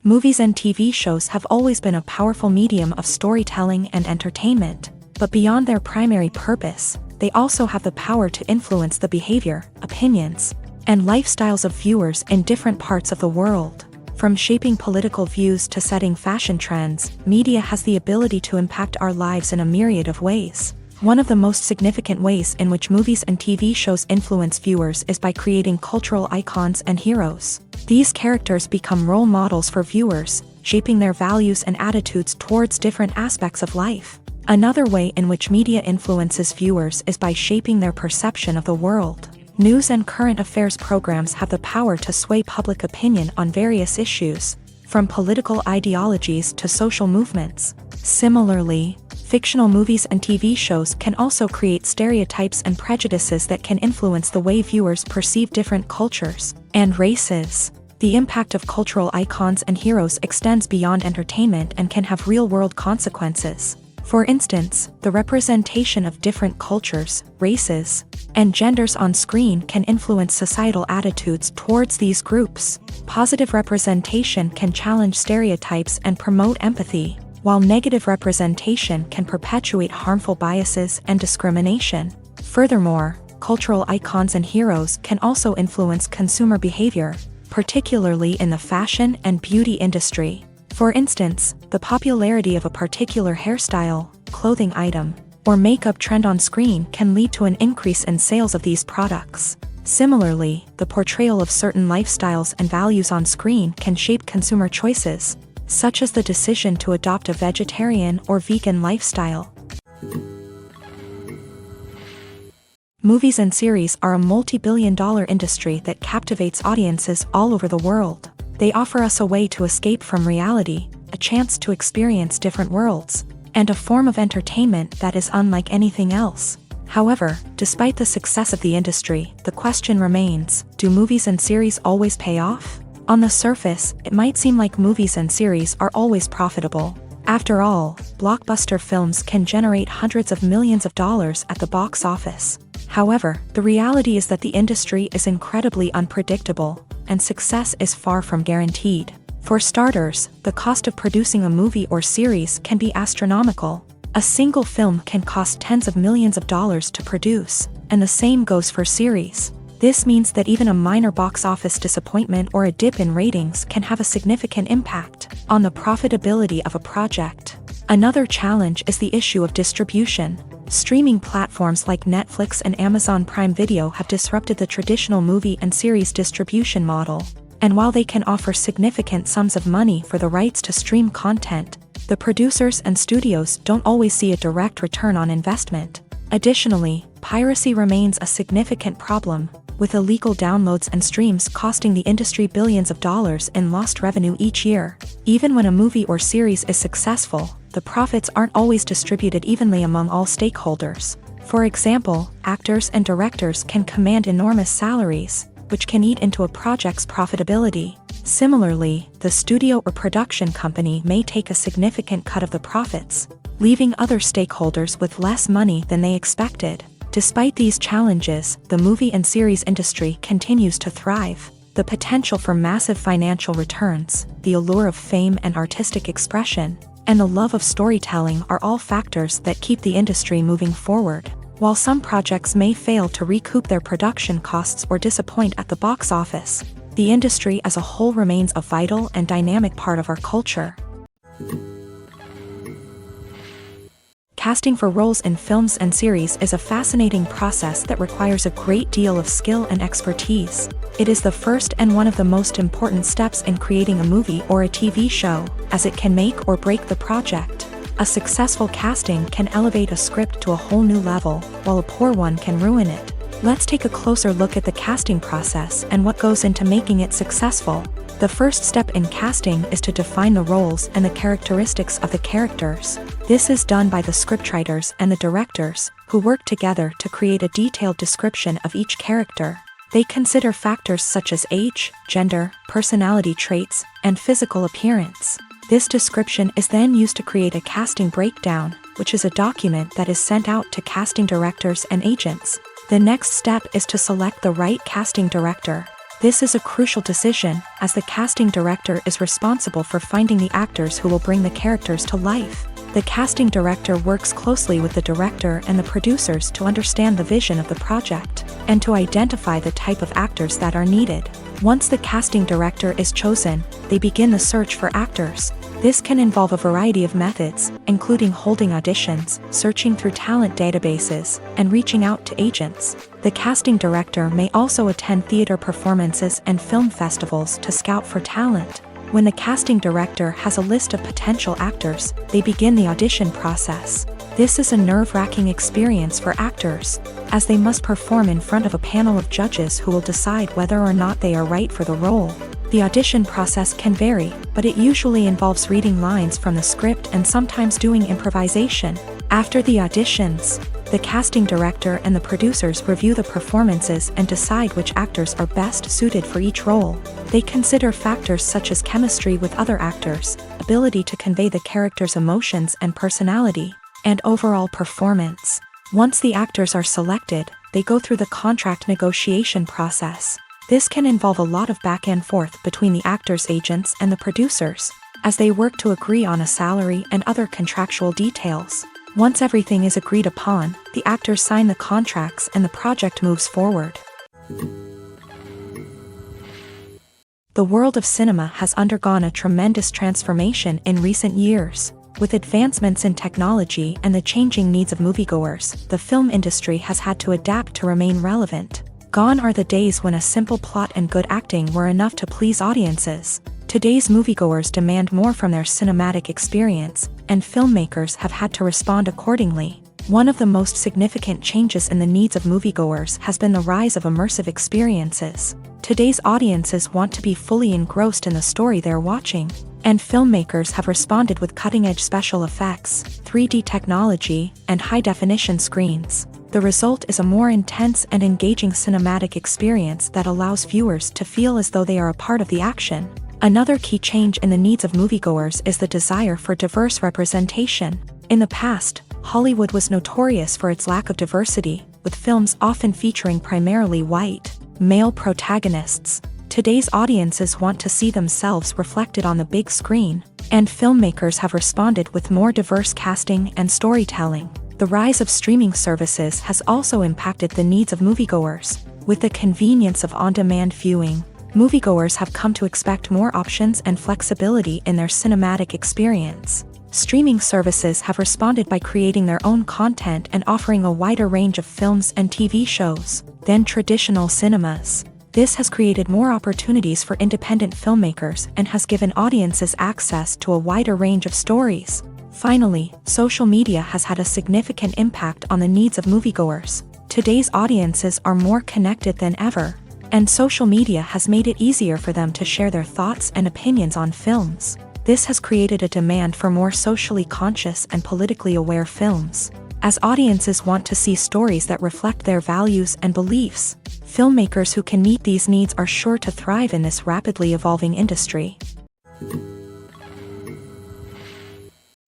Movies and TV shows have always been a powerful medium of storytelling and entertainment, but beyond their primary purpose, they also have the power to influence the behavior, opinions, and lifestyles of viewers in different parts of the world. From shaping political views to setting fashion trends, media has the ability to impact our lives in a myriad of ways. One of the most significant ways in which movies and TV shows influence viewers is by creating cultural icons and heroes. These characters become role models for viewers, shaping their values and attitudes towards different aspects of life. Another way in which media influences viewers is by shaping their perception of the world. News and current affairs programs have the power to sway public opinion on various issues, from political ideologies to social movements. Similarly, fictional movies and TV shows can also create stereotypes and prejudices that can influence the way viewers perceive different cultures and races. The impact of cultural icons and heroes extends beyond entertainment and can have real-world consequences. For instance, the representation of different cultures, races, and genders on screen can influence societal attitudes towards these groups. Positive representation can challenge stereotypes and promote empathy, while negative representation can perpetuate harmful biases and discrimination. Furthermore, cultural icons and heroes can also influence consumer behavior, particularly in the fashion and beauty industry. For instance, the popularity of a particular hairstyle, clothing item, or makeup trend on screen can lead to an increase in sales of these products. Similarly, the portrayal of certain lifestyles and values on screen can shape consumer choices, such as the decision to adopt a vegetarian or vegan lifestyle. Movies and series are a multi-billion-dollar industry that captivates audiences all over the world. They offer us a way to escape from reality, a chance to experience different worlds, and a form of entertainment that is unlike anything else. However, despite the success of the industry, the question remains, do movies and series always pay off? On the surface, it might seem like movies and series are always profitable. After all, blockbuster films can generate hundreds of millions of dollars at the box office. However, the reality is that the industry is incredibly unpredictable, and success is far from guaranteed. For starters, the cost of producing a movie or series can be astronomical. A single film can cost tens of millions of dollars to produce, and the same goes for series. This means that even a minor box office disappointment or a dip in ratings can have a significant impact on the profitability of a project. Another challenge is the issue of distribution. Streaming platforms like Netflix and Amazon Prime Video have disrupted the traditional movie and series distribution model. And while they can offer significant sums of money for the rights to stream content, the producers and studios don't always see a direct return on investment. Additionally, piracy remains a significant problem, with illegal downloads and streams costing the industry billions of dollars in lost revenue each year. Even when a movie or series is successful, the profits aren't always distributed evenly among all stakeholders. For example, actors and directors can command enormous salaries, which can eat into a project's profitability. Similarly, the studio or production company may take a significant cut of the profits, leaving other stakeholders with less money than they expected. Despite these challenges, the movie and series industry continues to thrive. The potential for massive financial returns, the allure of fame and artistic expression, and the love of storytelling are all factors that keep the industry moving forward. While some projects may fail to recoup their production costs or disappoint at the box office, the industry as a whole remains a vital and dynamic part of our culture. Casting for roles in films and series is a fascinating process that requires a great deal of skill and expertise. It is the first and one of the most important steps in creating a movie or a TV show, as it can make or break the project. A successful casting can elevate a script to a whole new level, while a poor one can ruin it. Let's take a closer look at the casting process and what goes into making it successful. The first step in casting is to define the roles and the characteristics of the characters. This is done by the scriptwriters and the directors, who work together to create a detailed description of each character. They consider factors such as age, gender, personality traits, and physical appearance. This description is then used to create a casting breakdown, which is a document that is sent out to casting directors and agents. The next step is to select the right casting director. This is a crucial decision, as the casting director is responsible for finding the actors who will bring the characters to life. The casting director works closely with the director and the producers to understand the vision of the project, and to identify the type of actors that are needed. Once the casting director is chosen, they begin the search for actors. This can involve a variety of methods, including holding auditions, searching through talent databases, and reaching out to agents. The casting director may also attend theater performances and film festivals to scout for talent. When the casting director has a list of potential actors, they begin the audition process. This is a nerve-wracking experience for actors, as they must perform in front of a panel of judges who will decide whether or not they are right for the role. The audition process can vary, but it usually involves reading lines from the script and sometimes doing improvisation. After the auditions, the casting director and the producers review the performances and decide which actors are best suited for each role. They consider factors such as chemistry with other actors, ability to convey the character's emotions and personality, and overall performance. Once the actors are selected, they go through the contract negotiation process. This can involve a lot of back and forth between the actors' agents and the producers, as they work to agree on a salary and other contractual details. Once everything is agreed upon, the actors sign the contracts and the project moves forward. The world of cinema has undergone a tremendous transformation in recent years. With advancements in technology and the changing needs of moviegoers, the film industry has had to adapt to remain relevant. Gone are the days when a simple plot and good acting were enough to please audiences. Today's moviegoers demand more from their cinematic experience, and filmmakers have had to respond accordingly. One of the most significant changes in the needs of moviegoers has been the rise of immersive experiences. Today's audiences want to be fully engrossed in the story they're watching, and filmmakers have responded with cutting-edge special effects, 3D technology, and high-definition screens. The result is a more intense and engaging cinematic experience that allows viewers to feel as though they are a part of the action. Another key change in the needs of moviegoers is the desire for diverse representation. In the past, Hollywood was notorious for its lack of diversity, with films often featuring primarily white, male protagonists. Today's audiences want to see themselves reflected on the big screen, and filmmakers have responded with more diverse casting and storytelling. The rise of streaming services has also impacted the needs of moviegoers. With the convenience of on-demand viewing, moviegoers have come to expect more options and flexibility in their cinematic experience. Streaming services have responded by creating their own content and offering a wider range of films and TV shows than traditional cinemas. This has created more opportunities for independent filmmakers and has given audiences access to a wider range of stories. Finally, social media has had a significant impact on the needs of moviegoers. Today's audiences are more connected than ever, and social media has made it easier for them to share their thoughts and opinions on films. This has created a demand for more socially conscious and politically aware films. As audiences want to see stories that reflect their values and beliefs, filmmakers who can meet these needs are sure to thrive in this rapidly evolving industry.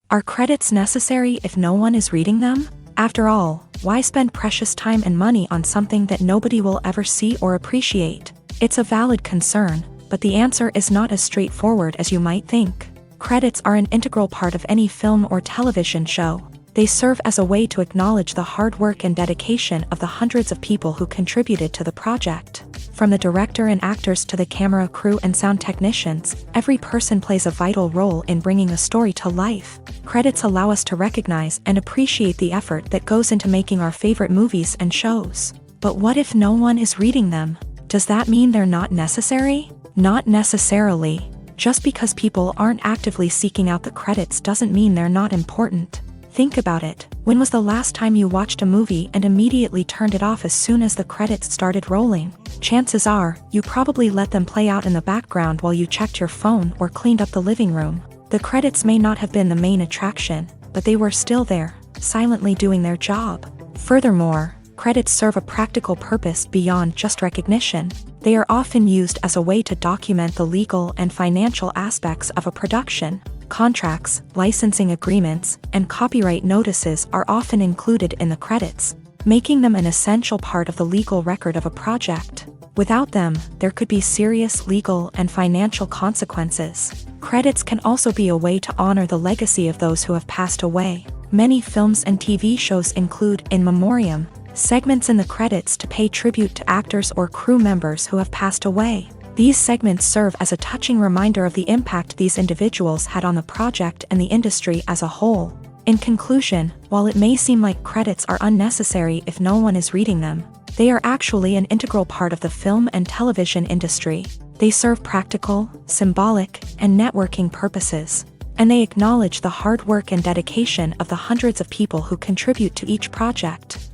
Are credits necessary if no one is reading them? After all, why spend precious time and money on something that nobody will ever see or appreciate? It's a valid concern, but the answer is not as straightforward as you might think. Credits are an integral part of any film or television show. They serve as a way to acknowledge the hard work and dedication of the hundreds of people who contributed to the project. From the director and actors to the camera crew and sound technicians, every person plays a vital role in bringing a story to life. Credits allow us to recognize and appreciate the effort that goes into making our favorite movies and shows. But what if no one is reading them? Does that mean they're not necessary? Not necessarily. Just because people aren't actively seeking out the credits doesn't mean they're not important. Think about it. When was the last time you watched a movie and immediately turned it off as soon as the credits started rolling? Chances are, you probably let them play out in the background while you checked your phone or cleaned up the living room. The credits may not have been the main attraction, but they were still there, silently doing their job. Furthermore, credits serve a practical purpose beyond just recognition. They are often used as a way to document the legal and financial aspects of a production. Contracts, licensing agreements, and copyright notices are often included in the credits, making them an essential part of the legal record of a project. Without them, there could be serious legal and financial consequences. Credits can also be a way to honor the legacy of those who have passed away. Many films and TV shows include in memoriam segments in the credits to pay tribute to actors or crew members who have passed away. These segments serve as a touching reminder of the impact these individuals had on the project and the industry as a whole. In conclusion, while it may seem like credits are unnecessary if no one is reading them, they are actually an integral part of the film and television industry. They serve practical, symbolic, and networking purposes, and they acknowledge the hard work and dedication of the hundreds of people who contribute to each project.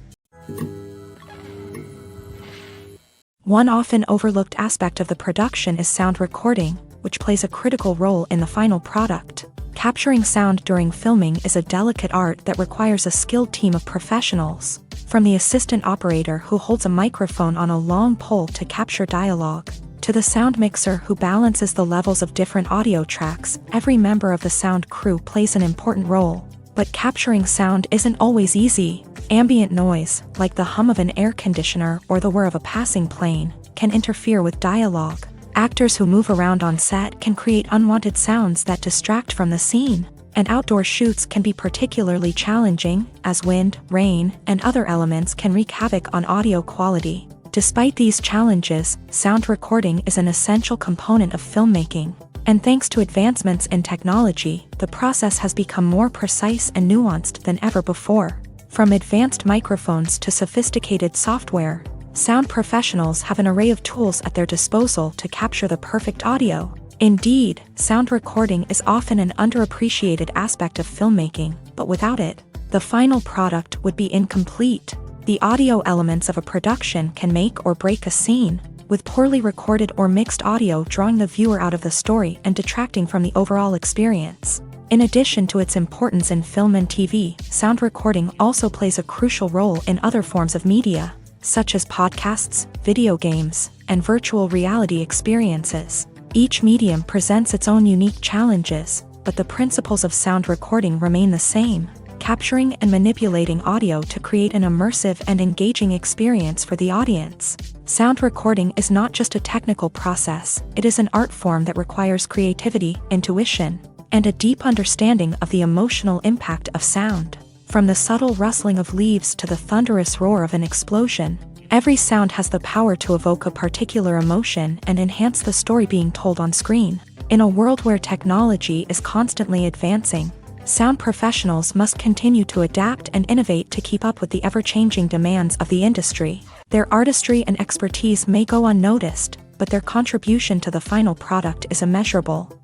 One often overlooked aspect of the production is sound recording, which plays a critical role in the final product. Capturing sound during filming is a delicate art that requires a skilled team of professionals. From the assistant operator who holds a microphone on a long pole to capture dialogue, to the sound mixer who balances the levels of different audio tracks, every member of the sound crew plays an important role. But capturing sound isn't always easy. Ambient noise, like the hum of an air conditioner or the whir of a passing plane, can interfere with dialogue. Actors who move around on set can create unwanted sounds that distract from the scene. And outdoor shoots can be particularly challenging, as wind, rain, and other elements can wreak havoc on audio quality. Despite these challenges, sound recording is an essential component of filmmaking. And thanks to advancements in technology, the process has become more precise and nuanced than ever before. From advanced microphones to sophisticated software, sound professionals have an array of tools at their disposal to capture the perfect audio. Indeed, sound recording is often an underappreciated aspect of filmmaking, but without it, the final product would be incomplete. The audio elements of a production can make or break a scene, with poorly recorded or mixed audio drawing the viewer out of the story and detracting from the overall experience. In addition to its importance in film and TV, sound recording also plays a crucial role in other forms of media, such as podcasts, video games, and virtual reality experiences. Each medium presents its own unique challenges, but the principles of sound recording remain the same, capturing and manipulating audio to create an immersive and engaging experience for the audience. Sound recording is not just a technical process, it is an art form that requires creativity, intuition, and a deep understanding of the emotional impact of sound. From the subtle rustling of leaves to the thunderous roar of an explosion, every sound has the power to evoke a particular emotion and enhance the story being told on screen. In a world where technology is constantly advancing, sound professionals must continue to adapt and innovate to keep up with the ever-changing demands of the industry. Their artistry and expertise may go unnoticed, but their contribution to the final product is immeasurable.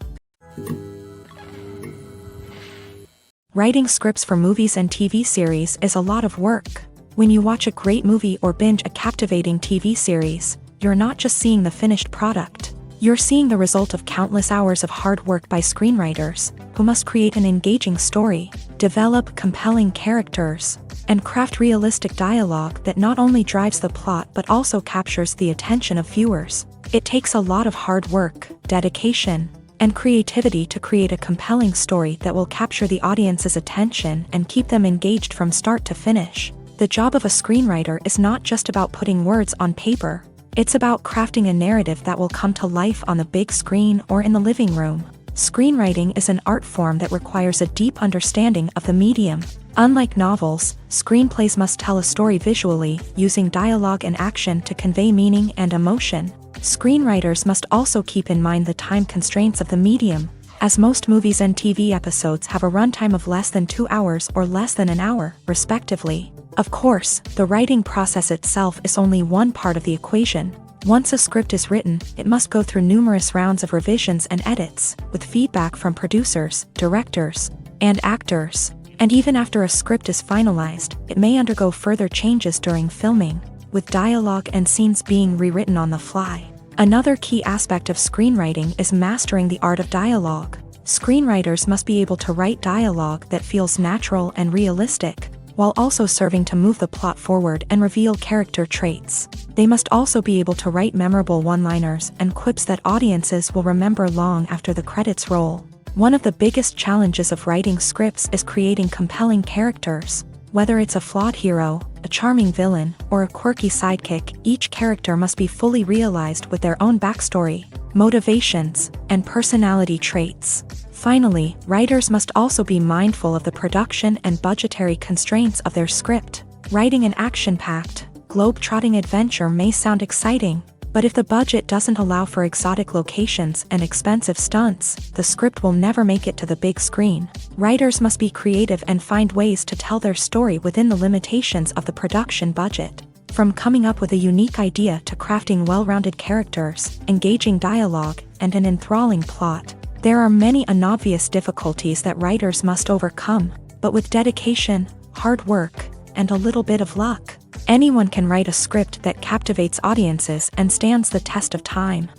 Writing scripts for movies and TV series is a lot of work. When you watch a great movie or binge a captivating TV series, you're not just seeing the finished product. You're seeing the result of countless hours of hard work by screenwriters, who must create an engaging story, develop compelling characters, and craft realistic dialogue that not only drives the plot but also captures the attention of viewers. It takes a lot of hard work, dedication, and creativity to create a compelling story that will capture the audience's attention and keep them engaged from start to finish. The job of a screenwriter is not just about putting words on paper. It's about crafting a narrative that will come to life on the big screen or in the living room. Screenwriting is an art form that requires a deep understanding of the medium. Unlike novels, screenplays must tell a story visually, using dialogue and action to convey meaning and emotion. Screenwriters must also keep in mind the time constraints of the medium, as most movies and TV episodes have a runtime of less than 2 hours or less than an hour, respectively. Of course, the writing process itself is only one part of the equation. Once a script is written, it must go through numerous rounds of revisions and edits, with feedback from producers, directors, and actors. And even after a script is finalized, it may undergo further changes during filming, with dialogue and scenes being rewritten on the fly. Another key aspect of screenwriting is mastering the art of dialogue. Screenwriters must be able to write dialogue that feels natural and realistic, while also serving to move the plot forward and reveal character traits. They must also be able to write memorable one-liners and quips that audiences will remember long after the credits roll. One of the biggest challenges of writing scripts is creating compelling characters. Whether it's a flawed hero, a charming villain, or a quirky sidekick, each character must be fully realized with their own backstory, motivations, and personality traits. Finally, writers must also be mindful of the production and budgetary constraints of their script. Writing an action-packed, globe-trotting adventure may sound exciting, but if the budget doesn't allow for exotic locations and expensive stunts, the script will never make it to the big screen. Writers must be creative and find ways to tell their story within the limitations of the production budget. From coming up with a unique idea to crafting well-rounded characters, engaging dialogue, and an enthralling plot, there are many unobvious difficulties that writers must overcome, but with dedication, hard work, and a little bit of luck, anyone can write a script that captivates audiences and stands the test of time.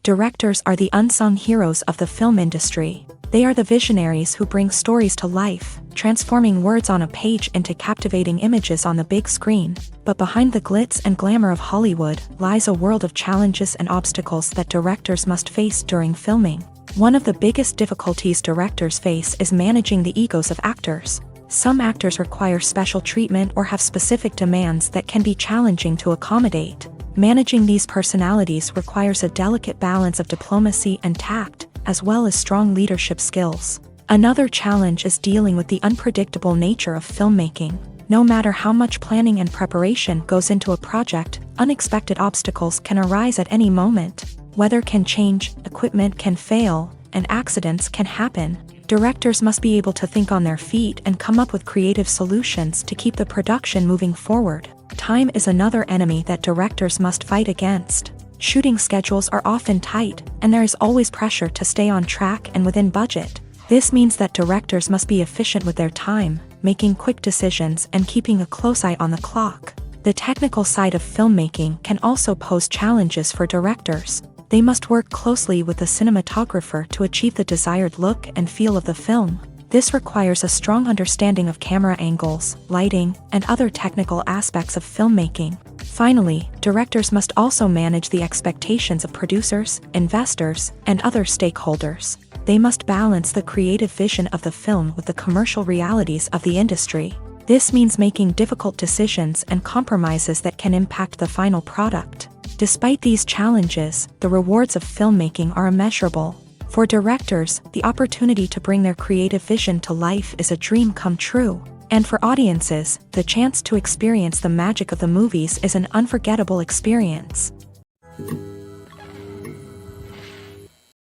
Directors are the unsung heroes of the film industry. They are the visionaries who bring stories to life, transforming words on a page into captivating images on the big screen. But behind the glitz and glamour of Hollywood lies a world of challenges and obstacles that directors must face during filming. One of the biggest difficulties directors face is managing the egos of actors. Some actors require special treatment or have specific demands that can be challenging to accommodate. Managing these personalities requires a delicate balance of diplomacy and tact, as well as strong leadership skills. Another challenge is dealing with the unpredictable nature of filmmaking. No matter how much planning and preparation goes into a project, unexpected obstacles can arise at any moment. Weather can change, equipment can fail, and accidents can happen. Directors must be able to think on their feet and come up with creative solutions to keep the production moving forward. Time is another enemy that directors must fight against. Shooting schedules are often tight, and there is always pressure to stay on track and within budget. This means that directors must be efficient with their time, making quick decisions and keeping a close eye on the clock. The technical side of filmmaking can also pose challenges for directors. They must work closely with the cinematographer to achieve the desired look and feel of the film. This requires a strong understanding of camera angles, lighting, and other technical aspects of filmmaking. Finally, directors must also manage the expectations of producers, investors, and other stakeholders. They must balance the creative vision of the film with the commercial realities of the industry. This means making difficult decisions and compromises that can impact the final product. Despite these challenges, the rewards of filmmaking are immeasurable. For directors, the opportunity to bring their creative vision to life is a dream come true. And for audiences, the chance to experience the magic of the movies is an unforgettable experience.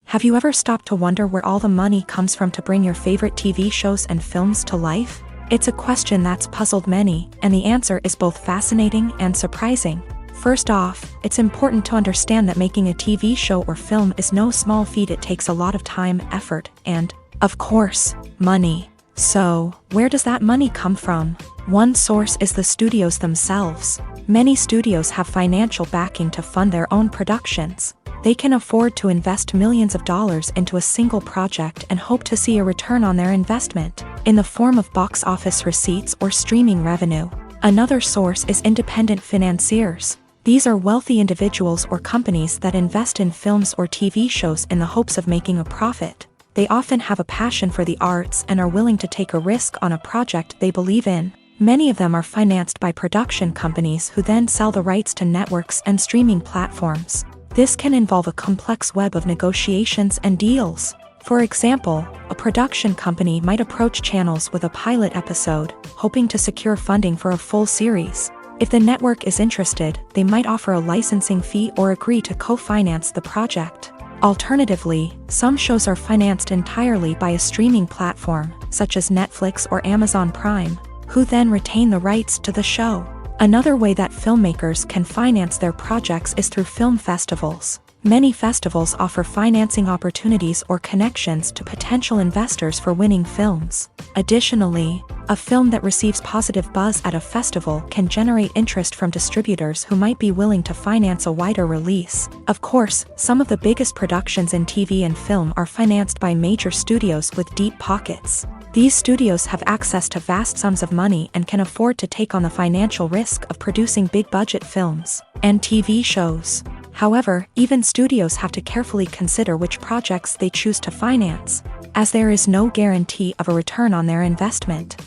Have you ever stopped to wonder where all the money comes from to bring your favorite TV shows and films to life? It's a question that's puzzled many, and the answer is both fascinating and surprising. First off, it's important to understand that making a TV show or film is no small feat. It takes a lot of time, effort, and, of course, money. So, where does that money come from? One source is the studios themselves. Many studios have financial backing to fund their own productions. They can afford to invest millions of dollars into a single project and hope to see a return on their investment, in the form of box office receipts or streaming revenue. Another source is independent financiers. These are wealthy individuals or companies that invest in films or TV shows in the hopes of making a profit. They often have a passion for the arts and are willing to take a risk on a project they believe in. Many of them are financed by production companies who then sell the rights to networks and streaming platforms. This can involve a complex web of negotiations and deals. For example, a production company might approach channels with a pilot episode, hoping to secure funding for a full series. If the network is interested, they might offer a licensing fee or agree to co-finance the project. Alternatively, some shows are financed entirely by a streaming platform, such as Netflix or Amazon Prime, who then retain the rights to the show. Another way that filmmakers can finance their projects is through film festivals. Many festivals offer financing opportunities or connections to potential investors for winning films. Additionally, a film that receives positive buzz at a festival can generate interest from distributors who might be willing to finance a wider release. Of course, some of the biggest productions in TV and film are financed by major studios with deep pockets. These studios have access to vast sums of money and can afford to take on the financial risk of producing big-budget films and TV shows. However, even studios have to carefully consider which projects they choose to finance, as there is no guarantee of a return on their investment.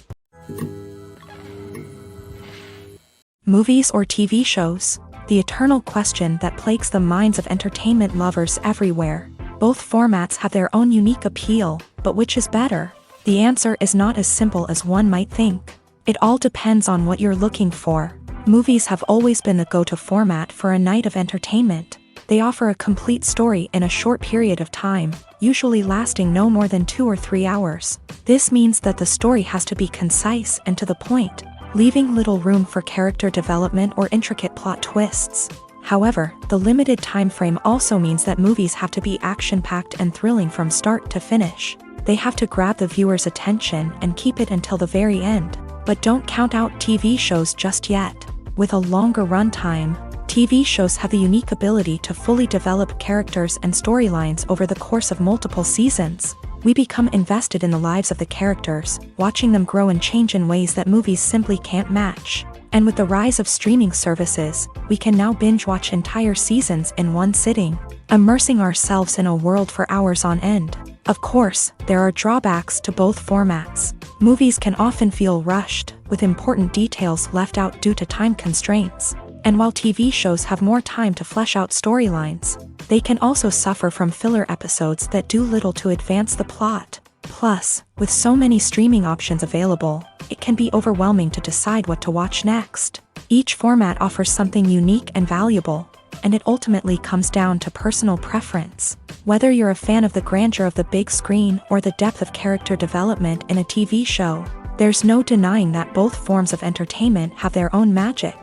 Movies or TV shows? The eternal question that plagues the minds of entertainment lovers everywhere. Both formats have their own unique appeal, but which is better? The answer is not as simple as one might think. It all depends on what you're looking for. Movies have always been the go-to format for a night of entertainment. They offer a complete story in a short period of time, usually lasting no more than 2 or 3 hours. This means that the story has to be concise and to the point, leaving little room for character development or intricate plot twists. However, the limited time frame also means that movies have to be action-packed and thrilling from start to finish. They have to grab the viewer's attention and keep it until the very end. But don't count out TV shows just yet. With a longer runtime, TV shows have the unique ability to fully develop characters and storylines over the course of multiple seasons. We become invested in the lives of the characters, watching them grow and change in ways that movies simply can't match. And with the rise of streaming services, we can now binge-watch entire seasons in one sitting, immersing ourselves in a world for hours on end. Of course, there are drawbacks to both formats. Movies can often feel rushed, with important details left out due to time constraints. And while TV shows have more time to flesh out storylines, they can also suffer from filler episodes that do little to advance the plot. Plus, with so many streaming options available, it can be overwhelming to decide what to watch next. Each format offers something unique and valuable, and it ultimately comes down to personal preference. Whether you're a fan of the grandeur of the big screen or the depth of character development in a TV show, there's no denying that both forms of entertainment have their own magic.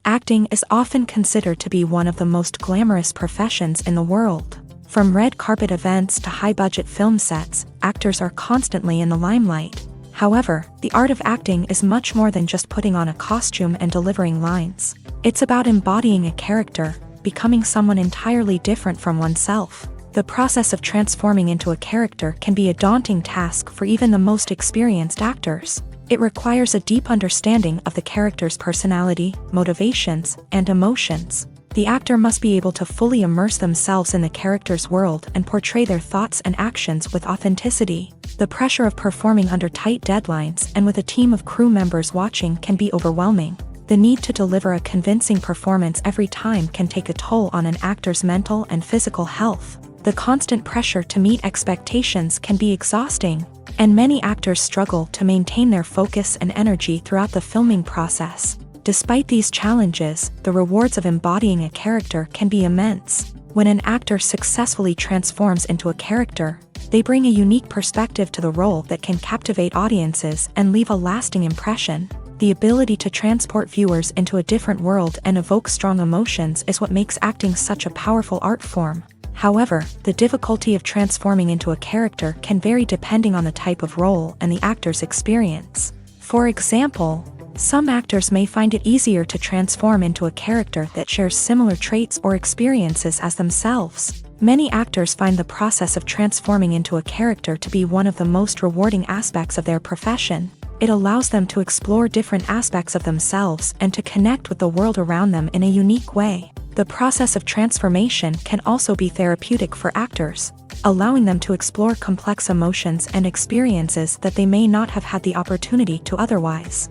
Acting is often considered to be one of the most glamorous professions in the world. From red carpet events to high-budget film sets, actors are constantly in the limelight. However, the art of acting is much more than just putting on a costume and delivering lines. It's about embodying a character, becoming someone entirely different from oneself. The process of transforming into a character can be a daunting task for even the most experienced actors. It requires a deep understanding of the character's personality, motivations, and emotions. The actor must be able to fully immerse themselves in the character's world and portray their thoughts and actions with authenticity. The pressure of performing under tight deadlines and with a team of crew members watching can be overwhelming. The need to deliver a convincing performance every time can take a toll on an actor's mental and physical health. The constant pressure to meet expectations can be exhausting, and many actors struggle to maintain their focus and energy throughout the filming process. Despite these challenges, the rewards of embodying a character can be immense. When an actor successfully transforms into a character, they bring a unique perspective to the role that can captivate audiences and leave a lasting impression. The ability to transport viewers into a different world and evoke strong emotions is what makes acting such a powerful art form. However, the difficulty of transforming into a character can vary depending on the type of role and the actor's experience. For example, some actors may find it easier to transform into a character that shares similar traits or experiences as themselves. Many actors find the process of transforming into a character to be one of the most rewarding aspects of their profession. It allows them to explore different aspects of themselves and to connect with the world around them in a unique way. The process of transformation can also be therapeutic for actors, allowing them to explore complex emotions and experiences that they may not have had the opportunity to otherwise.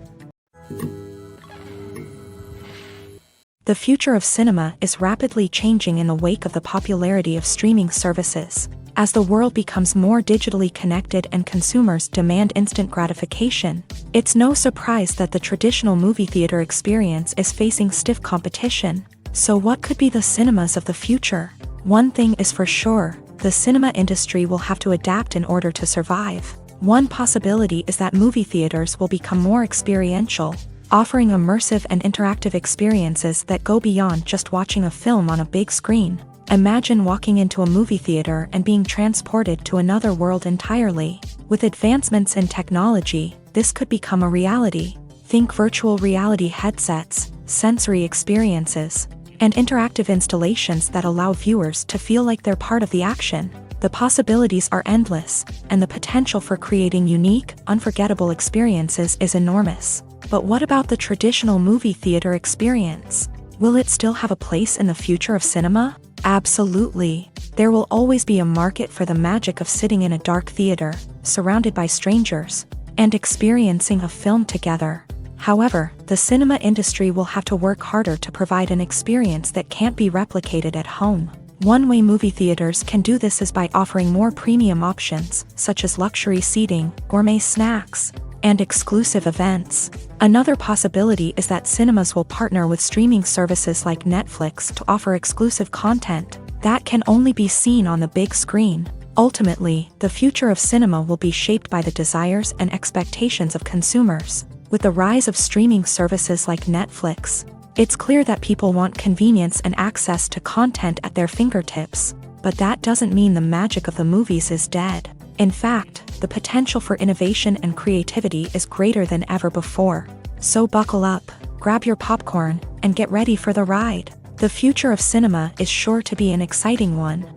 The future of cinema is rapidly changing in the wake of the popularity of streaming services. As the world becomes more digitally connected and consumers demand instant gratification, it's no surprise that the traditional movie theater experience is facing stiff competition. So what could be the cinemas of the future? One thing is for sure, the cinema industry will have to adapt in order to survive. One possibility is that movie theaters will become more experiential, offering immersive and interactive experiences that go beyond just watching a film on a big screen. Imagine walking into a movie theater and being transported to another world entirely. With advancements in technology, this could become a reality. Think virtual reality headsets, sensory experiences, and interactive installations that allow viewers to feel like they're part of the action. The possibilities are endless, and the potential for creating unique, unforgettable experiences is enormous. But what about the traditional movie theater experience? Will it still have a place in the future of cinema? Absolutely. There will always be a market for the magic of sitting in a dark theater, surrounded by strangers, and experiencing a film together. However, the cinema industry will have to work harder to provide an experience that can't be replicated at home. One way movie theaters can do this is by offering more premium options, such as luxury seating, gourmet snacks, and exclusive events. Another possibility is that cinemas will partner with streaming services like Netflix to offer exclusive content that can only be seen on the big screen. Ultimately, the future of cinema will be shaped by the desires and expectations of consumers. With the rise of streaming services like Netflix, it's clear that people want convenience and access to content at their fingertips. But that doesn't mean the magic of the movies is dead. In fact, the potential for innovation and creativity is greater than ever before. So buckle up, grab your popcorn, and get ready for the ride. The future of cinema is sure to be an exciting one.